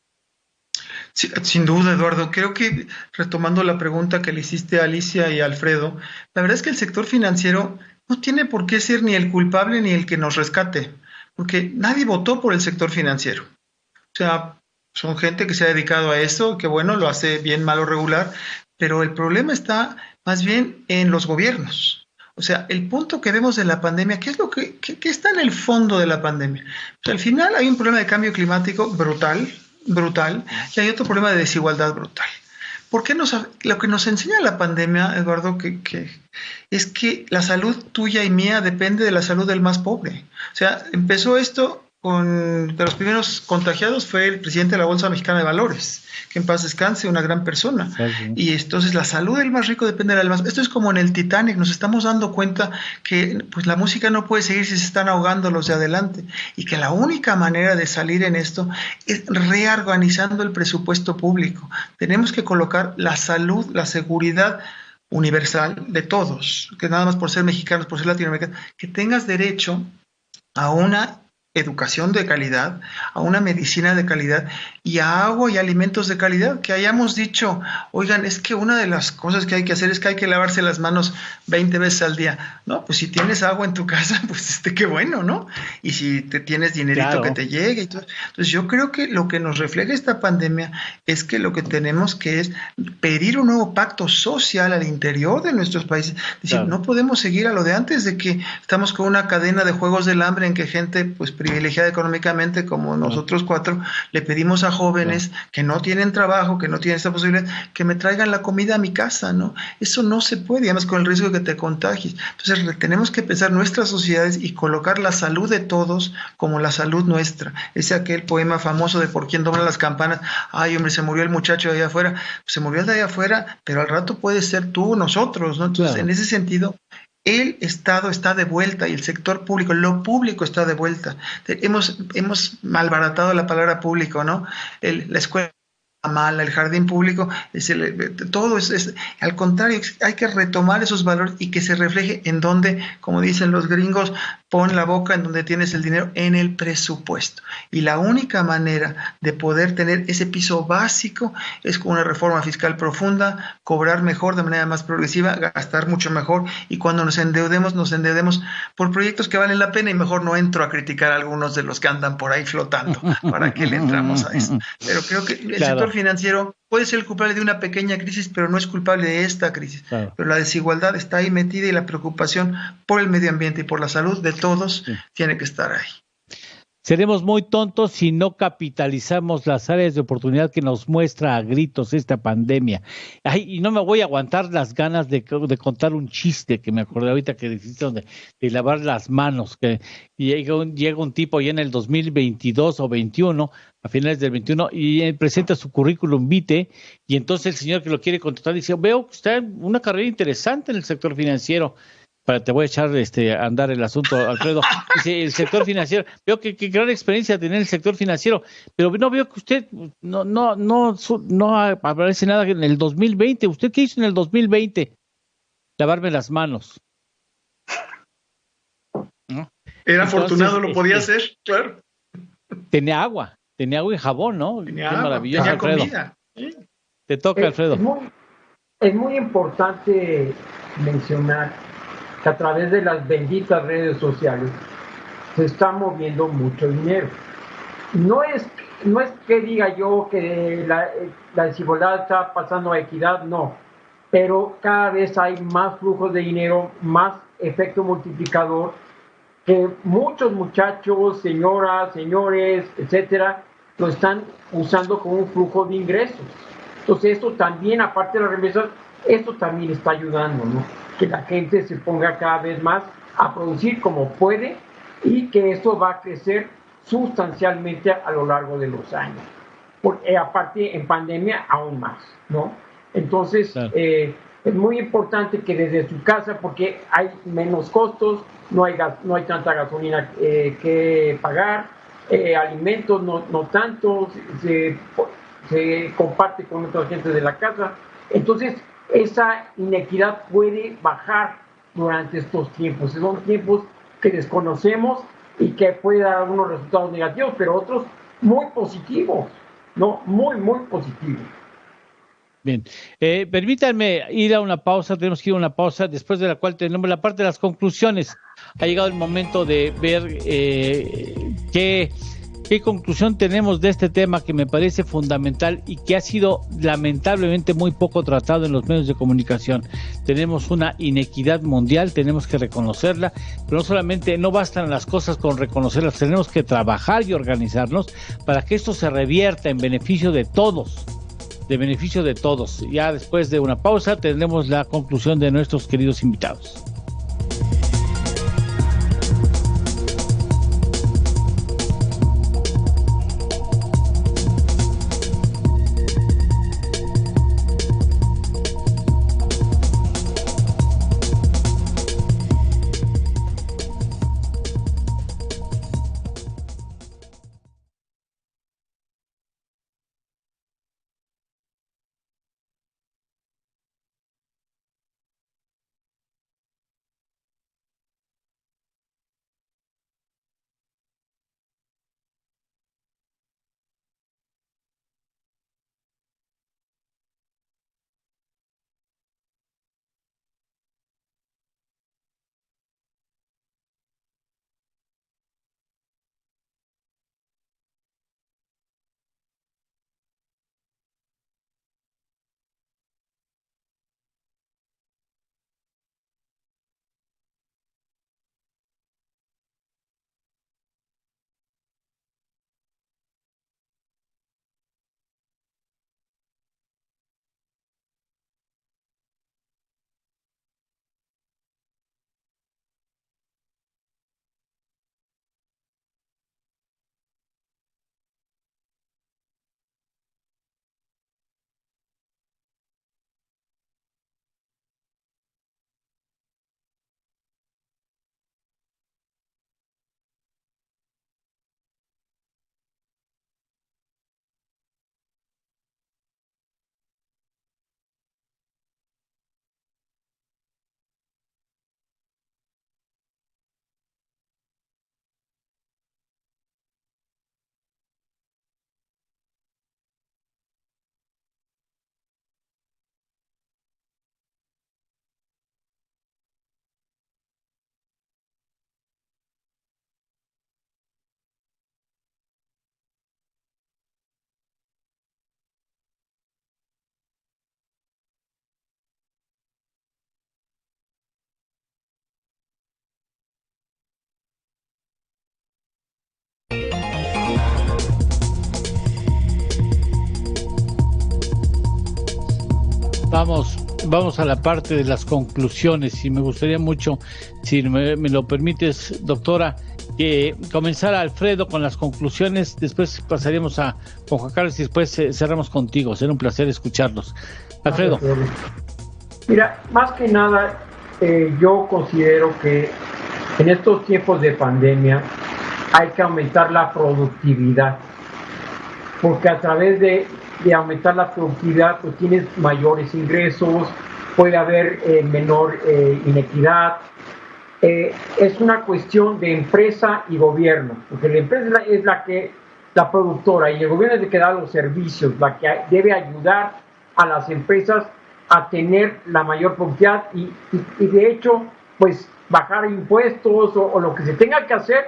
Sí, sin duda, Eduardo. Creo que, retomando la pregunta que le hiciste a Alicia y a Alfredo, la verdad es que el sector financiero no tiene por qué ser ni el culpable ni el que nos rescate, porque nadie votó por el sector financiero. O sea, son gente que se ha dedicado a eso, que bueno, lo hace bien, mal o regular, pero el problema está más bien en los gobiernos. O sea, el punto que vemos de la pandemia, ¿qué es lo que está en el fondo de la pandemia? O sea, al final hay un problema de cambio climático brutal, y hay otro problema de desigualdad brutal. ¿Por qué lo que nos enseña la pandemia, Eduardo, es que la salud tuya y mía depende de la salud del más pobre? O sea, empezó esto de los primeros contagiados fue el presidente de la Bolsa Mexicana de Valores, que en paz descanse, una gran persona. Sí. Y entonces la salud del más rico depende del más. Esto es como en el Titanic, nos estamos dando cuenta que pues la música no puede seguir si se están ahogando los de adelante, y que la única manera de salir en esto es reorganizando el presupuesto público. Tenemos que colocar la salud, la seguridad universal de todos, que nada más por ser mexicanos, por ser latinoamericanos, que tengas derecho a una educación de calidad, a una medicina de calidad y a agua y alimentos de calidad, que hayamos dicho, oigan, es que una de las cosas que hay que hacer es que hay que lavarse las manos 20 veces al día. No, pues si tienes agua en tu casa, pues qué bueno, ¿no? Y si te tienes dinerito, claro, que te llegue y todo. Entonces yo creo que lo que nos refleja esta pandemia es que lo que tenemos que es pedir un nuevo pacto social al interior de nuestros países. Decir, claro, no podemos seguir a lo de antes, de que estamos con una cadena de juegos del hambre en que gente pues privilegiada económicamente como nosotros cuatro, le pedimos a jóvenes que no tienen trabajo, que no tienen esta posibilidad, que me traigan la comida a mi casa, ¿no? Eso no se puede, además con el riesgo de que te contagies. Entonces tenemos que pensar nuestras sociedades y colocar la salud de todos como la salud nuestra. Ese aquel poema famoso de por quién doblan las campanas, ay hombre, se murió el muchacho de allá afuera, pues se murió el de allá afuera, pero al rato puede ser tú, nosotros, ¿no? Entonces, claro, en ese sentido, el Estado está de vuelta y el sector público, lo público está de vuelta. Hemos malbaratado la palabra público, ¿no? La escuela mala, el jardín público, todo es al contrario, hay que retomar esos valores y que se refleje en donde, como dicen los gringos, pon la boca en donde tienes el dinero, en el presupuesto. Y la única manera de poder tener ese piso básico es con una reforma fiscal profunda, cobrar mejor de manera más progresiva, gastar mucho mejor, y cuando nos endeudemos por proyectos que valen la pena, y mejor no entro a criticar a algunos de los que andan por ahí flotando. ¿Para qué le entramos a eso? Pero creo que el sector financiero puede ser el culpable de una pequeña crisis, pero no es culpable de esta crisis. Claro. Pero la desigualdad está ahí metida, y la preocupación por el medio ambiente y por la salud de todos tiene que estar ahí. Seremos muy tontos si no capitalizamos las áreas de oportunidad que nos muestra a gritos esta pandemia. Ay, y no me voy a aguantar las ganas de contar un chiste que me acordé ahorita que dijiste, de lavar las manos, que llega un tipo ya en el 2022 o 21, a finales del 21, y presenta su currículum vitae, y entonces el señor que lo quiere contratar dice, veo que está en una carrera interesante en el sector financiero. Te voy a echar a andar el asunto, Alfredo. Dice, el sector financiero, veo que gran experiencia tener el sector financiero, pero no veo que usted no aparece nada en el 2020. ¿Usted qué hizo en el 2020? Lavarme las manos. ¿No? Era afortunado, lo podía hacer, claro. Tenía agua y jabón, ¿no? Tenía agua, maravilloso, tenía Alfredo. Comida. ¿Sí? Te toca, Alfredo. Es muy importante mencionar que a través de las benditas redes sociales se está moviendo mucho dinero. No es que diga yo que la desigualdad está pasando a equidad, no, pero cada vez hay más flujos de dinero, más efecto multiplicador, que muchos muchachos, señoras, señores, etcétera, lo están usando como un flujo de ingresos. Entonces esto también, aparte de las remesas, esto también está ayudando, ¿no? Que la gente se ponga cada vez más a producir como puede y que esto va a crecer sustancialmente a lo largo de los años. Porque aparte en pandemia aún más, ¿no? Entonces, claro. Es muy importante que desde su casa, porque hay menos costos, no hay tanta gasolina que pagar, alimentos no tanto, se comparte con otra gente de la casa. Entonces, esa inequidad puede bajar durante estos tiempos. Son tiempos que desconocemos y que puede dar algunos resultados negativos, pero otros muy positivos, ¿no? Muy, muy positivos. Bien, permítanme ir a una pausa, tenemos que ir a una pausa, después de la cual tenemos la parte de las conclusiones. Ha llegado el momento de ver qué conclusión tenemos de este tema que me parece fundamental y que ha sido lamentablemente muy poco tratado en los medios de comunicación. Tenemos una inequidad mundial, tenemos que reconocerla, pero no solamente, no bastan las cosas con reconocerlas, tenemos que trabajar y organizarnos para que esto se revierta en beneficio de todos. Ya después de una pausa tendremos la conclusión de nuestros queridos invitados. Vamos a la parte de las conclusiones y me gustaría mucho, si me lo permites, doctora, que comenzara Alfredo con las conclusiones, después pasaríamos con Juan Carlos y después cerramos contigo. Será un placer escucharlos. Alfredo. Mira, más que nada, yo considero que en estos tiempos de pandemia hay que aumentar la productividad, porque a través de aumentar la productividad, pues tienes mayores ingresos, puede haber menor inequidad. Es una cuestión de empresa y gobierno, porque la empresa es la productora y el gobierno es el que da los servicios, la que debe ayudar a las empresas a tener la mayor productividad y de hecho, pues bajar impuestos o lo que se tenga que hacer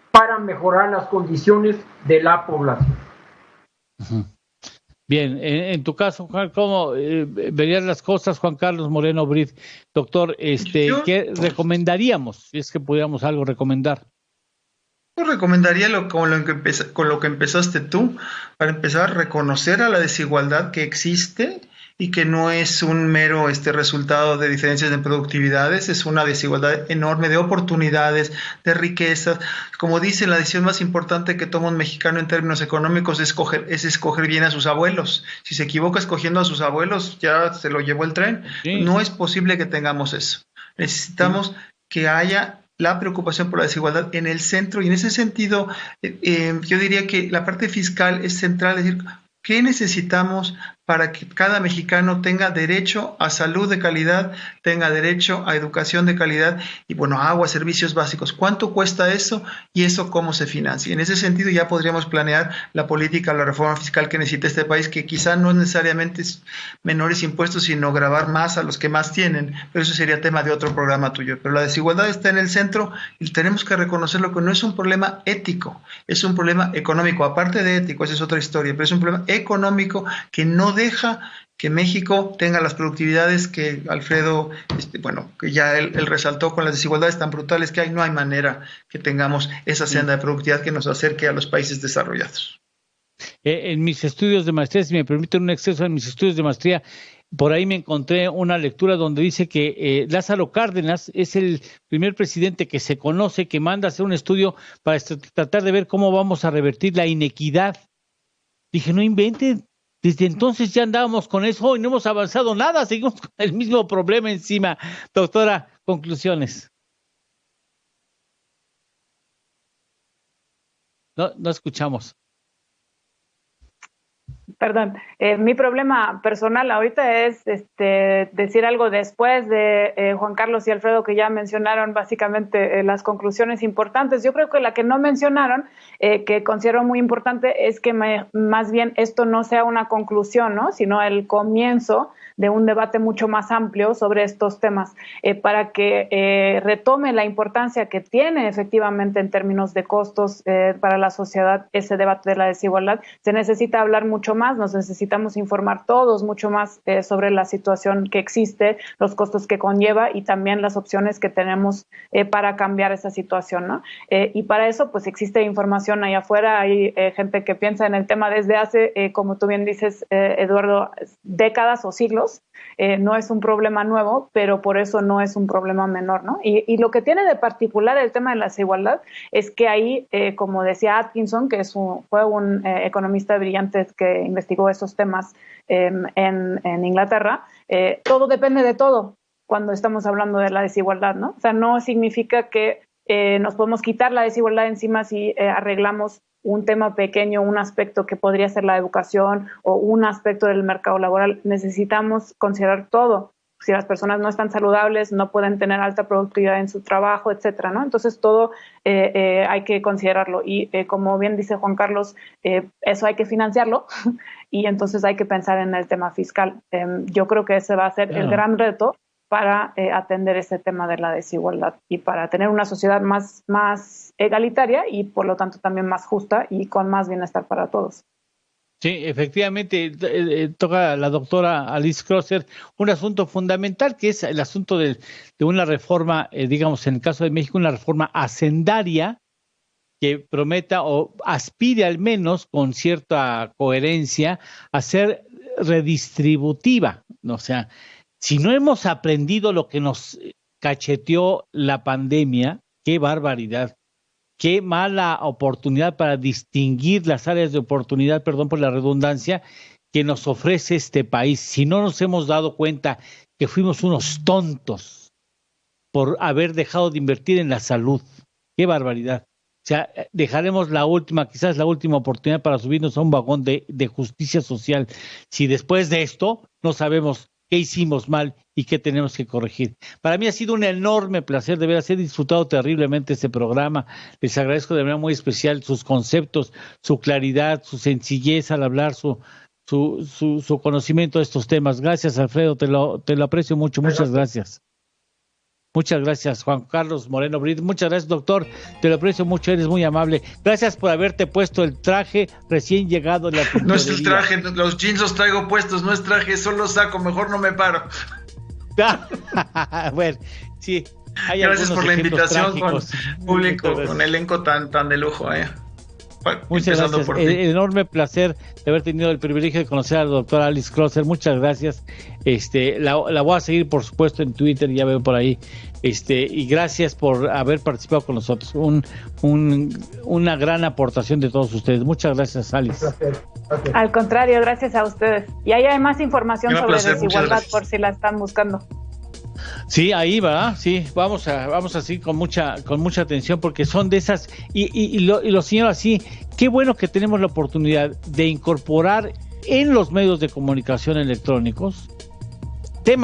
para mejorar las condiciones de la población. Uh-huh. Bien, en tu caso, Juan, ¿cómo verías las cosas, Juan Carlos Moreno Brid? Doctor, ¿qué recomendaríamos? Si es que pudiéramos algo recomendar. Yo recomendaría con lo que empezaste tú, para empezar a reconocer a la desigualdad que existe y que no es un mero resultado de diferencias de productividades, es una desigualdad enorme de oportunidades, de riquezas. Como dicen, la decisión más importante que toma un mexicano en términos económicos es escoger bien a sus abuelos. Si se equivoca escogiendo a sus abuelos, ya se lo llevó el tren. Sí. No es posible que tengamos eso. Necesitamos que haya la preocupación por la desigualdad en el centro, y en ese sentido yo diría que la parte fiscal es central, es decir, ¿qué necesitamos para que cada mexicano tenga derecho a salud de calidad, tenga derecho a educación de calidad y, bueno, agua, servicios básicos? ¿Cuánto cuesta eso y eso cómo se financia? En ese sentido ya podríamos planear la política, la reforma fiscal que necesita este país, que quizá no necesariamente es menores impuestos, sino gravar más a los que más tienen, pero eso sería tema de otro programa tuyo. Pero la desigualdad está en el centro y tenemos que reconocerlo, que no es un problema ético, es un problema económico, aparte de ético, esa es otra historia, pero es un problema económico que no deja que México tenga las productividades que Alfredo, que ya él resaltó, con las desigualdades tan brutales que hay. No hay manera que tengamos esa senda de productividad que nos acerque a los países desarrollados. En mis estudios de maestría, si me permiten un exceso, en mis estudios de maestría, por ahí me encontré una lectura donde dice que Lázaro Cárdenas es el primer presidente que se conoce que manda a hacer un estudio para tratar de ver cómo vamos a revertir la inequidad. Dije, no inventen. Desde entonces ya andábamos con eso y no hemos avanzado nada, seguimos con el mismo problema encima. Doctora, conclusiones. No escuchamos. Perdón, mi problema personal ahorita es decir algo después de Juan Carlos y Alfredo, que ya mencionaron básicamente las conclusiones importantes. Yo creo que la que no mencionaron, que considero muy importante, es que más bien esto no sea una conclusión, ¿no?, sino el comienzo de un debate mucho más amplio sobre estos temas, para que retome la importancia que tiene efectivamente en términos de costos para la sociedad ese debate de la desigualdad. Se necesita hablar mucho más, nos necesitamos informar todos mucho más sobre la situación que existe, los costos que conlleva y también las opciones que tenemos para cambiar esa situación, ¿no? Y para eso pues existe información allá afuera, hay gente que piensa en el tema desde hace, como tú bien dices, Eduardo, décadas o siglos. No es un problema nuevo, pero por eso no es un problema menor, ¿no? Y lo que tiene de particular el tema de la desigualdad es que ahí, como decía Atkinson, que fue un economista brillante que investigó esos temas en Inglaterra, todo depende de todo cuando estamos hablando de la desigualdad, ¿no? O sea, no significa que nos podemos quitar la desigualdad encima si arreglamos un tema pequeño, un aspecto que podría ser la educación o un aspecto del mercado laboral. Necesitamos considerar todo. Si las personas no están saludables, no pueden tener alta productividad en su trabajo, etcétera, ¿no? Entonces todo hay que considerarlo y como bien dice Juan Carlos, eso hay que financiarlo y entonces hay que pensar en el tema fiscal. Yo creo que ese va a ser el gran reto para atender ese tema de la desigualdad y para tener una sociedad más egalitaria y por lo tanto también más justa y con más bienestar para todos. Sí, efectivamente, toca la doctora Alice Crosser un asunto fundamental, que es el asunto de una reforma, digamos, en el caso de México, una reforma hacendaria que prometa o aspire al menos con cierta coherencia a ser redistributiva. O sea, si no hemos aprendido lo que nos cacheteó la pandemia, qué barbaridad. Qué mala oportunidad para distinguir las áreas de oportunidad, perdón por la redundancia, que nos ofrece este país. Si no nos hemos dado cuenta que fuimos unos tontos por haber dejado de invertir en la salud. Qué barbaridad. O sea, dejaremos quizás la última oportunidad para subirnos a un vagón de justicia social. Si después de esto no sabemos qué hicimos mal y qué tenemos que corregir. Para mí ha sido un enorme placer, de veras, he disfrutado terriblemente este programa. Les agradezco de manera muy especial sus conceptos, su claridad, su sencillez al hablar, su conocimiento de estos temas. Gracias, Alfredo, te lo aprecio mucho. Muchas gracias. Muchas gracias, Juan Carlos Moreno Brit. Muchas gracias, doctor. Te lo aprecio mucho, eres muy amable. Gracias por haberte puesto el traje recién llegado de la tintorería. No es el traje, los jeans los traigo puestos, no es traje, solo saco, mejor no me paro. Bueno, sí, Gracias por la invitación con público, con elenco tan de lujo. Muchas gracias. Enorme placer de haber tenido el privilegio de conocer a la doctora Alice Crosser. Muchas gracias. La voy a seguir, por supuesto, en Twitter, ya veo por ahí. Y gracias por haber participado con nosotros. Una gran aportación de todos ustedes. Muchas gracias, Alice. Al contrario, gracias a ustedes. Y ahí hay más información sobre desigualdad por si la están buscando. Sí, ahí va, sí, vamos así con mucha atención, porque son de esas, y los señores, sí, qué bueno que tenemos la oportunidad de incorporar en los medios de comunicación electrónicos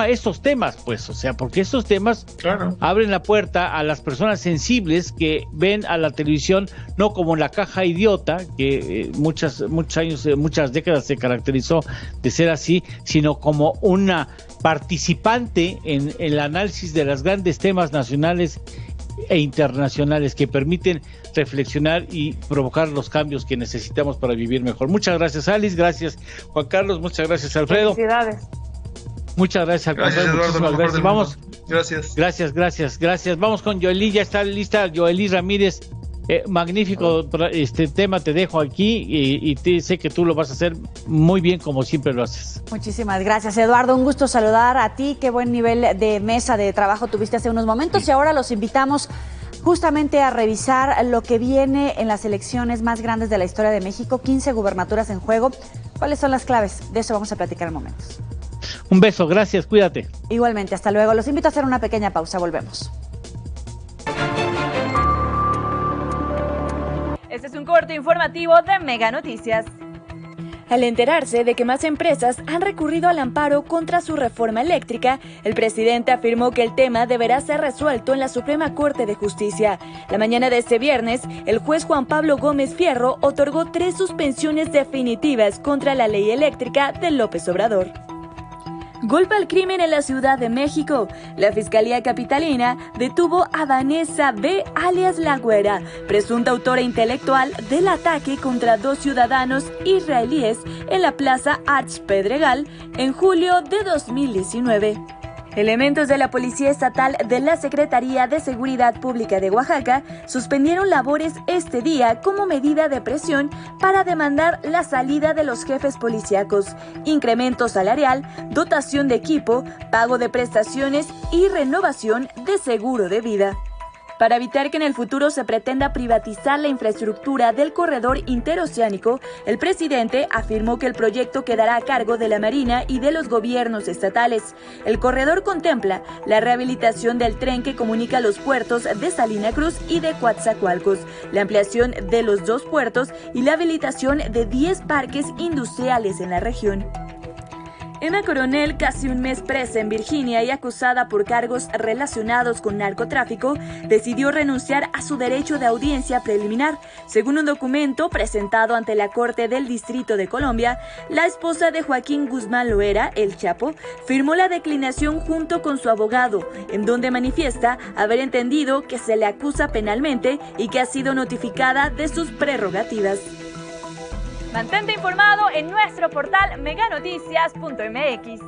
estos temas, pues, o sea, porque estos temas abren la puerta a las personas sensibles que ven a la televisión no como la caja idiota, que muchos años, muchas décadas se caracterizó de ser así, sino como una participante en el análisis de los grandes temas nacionales e internacionales que permiten reflexionar y provocar los cambios que necesitamos para vivir mejor. Muchas gracias, Alice, gracias, Juan Carlos, muchas gracias, Alfredo. Felicidades. Muchas gracias, Eduardo. Gracias. Vamos. Gracias. Vamos con Joely, ya está lista Joely Ramírez. Magnífico tema te dejo aquí y sé que tú lo vas a hacer muy bien como siempre lo haces. Muchísimas gracias, Eduardo, un gusto saludar a ti, qué buen nivel de mesa de trabajo tuviste hace unos momentos y ahora los invitamos justamente a revisar lo que viene en las elecciones más grandes de la historia de México, 15 gubernaturas en juego. ¿Cuáles son las claves? De eso vamos a platicar en momentos. Un beso, gracias, cuídate. Igualmente, hasta luego. Los invito a hacer una pequeña pausa, volvemos. Este es un corte informativo de Mega Noticias. Al enterarse de que más empresas han recurrido al amparo contra su reforma eléctrica, el presidente afirmó que el tema deberá ser resuelto en la Suprema Corte de Justicia. La mañana de este viernes, el juez Juan Pablo Gómez Fierro otorgó 3 suspensiones definitivas contra la ley eléctrica de López Obrador. Golpe al crimen en la Ciudad de México. La Fiscalía Capitalina detuvo a Vanessa B., alias La Güera, presunta autora intelectual del ataque contra 2 ciudadanos israelíes en la Plaza Arts Pedregal en julio de 2019. Elementos de la Policía Estatal de la Secretaría de Seguridad Pública de Oaxaca suspendieron labores este día como medida de presión para demandar la salida de los jefes policíacos, incremento salarial, dotación de equipo, pago de prestaciones y renovación de seguro de vida. Para evitar que en el futuro se pretenda privatizar la infraestructura del corredor interoceánico, el presidente afirmó que el proyecto quedará a cargo de la Marina y de los gobiernos estatales. El corredor contempla la rehabilitación del tren que comunica los puertos de Salina Cruz y de Coatzacoalcos, la ampliación de los 2 puertos y la habilitación de 10 parques industriales en la región. Emma Coronel, casi un mes presa en Virginia y acusada por cargos relacionados con narcotráfico, decidió renunciar a su derecho de audiencia preliminar. Según un documento presentado ante la Corte del Distrito de Colombia, la esposa de Joaquín Guzmán Loera, El Chapo, firmó la declinación junto con su abogado, en donde manifiesta haber entendido que se le acusa penalmente y que ha sido notificada de sus prerrogativas. Mantente informado en nuestro portal meganoticias.mx.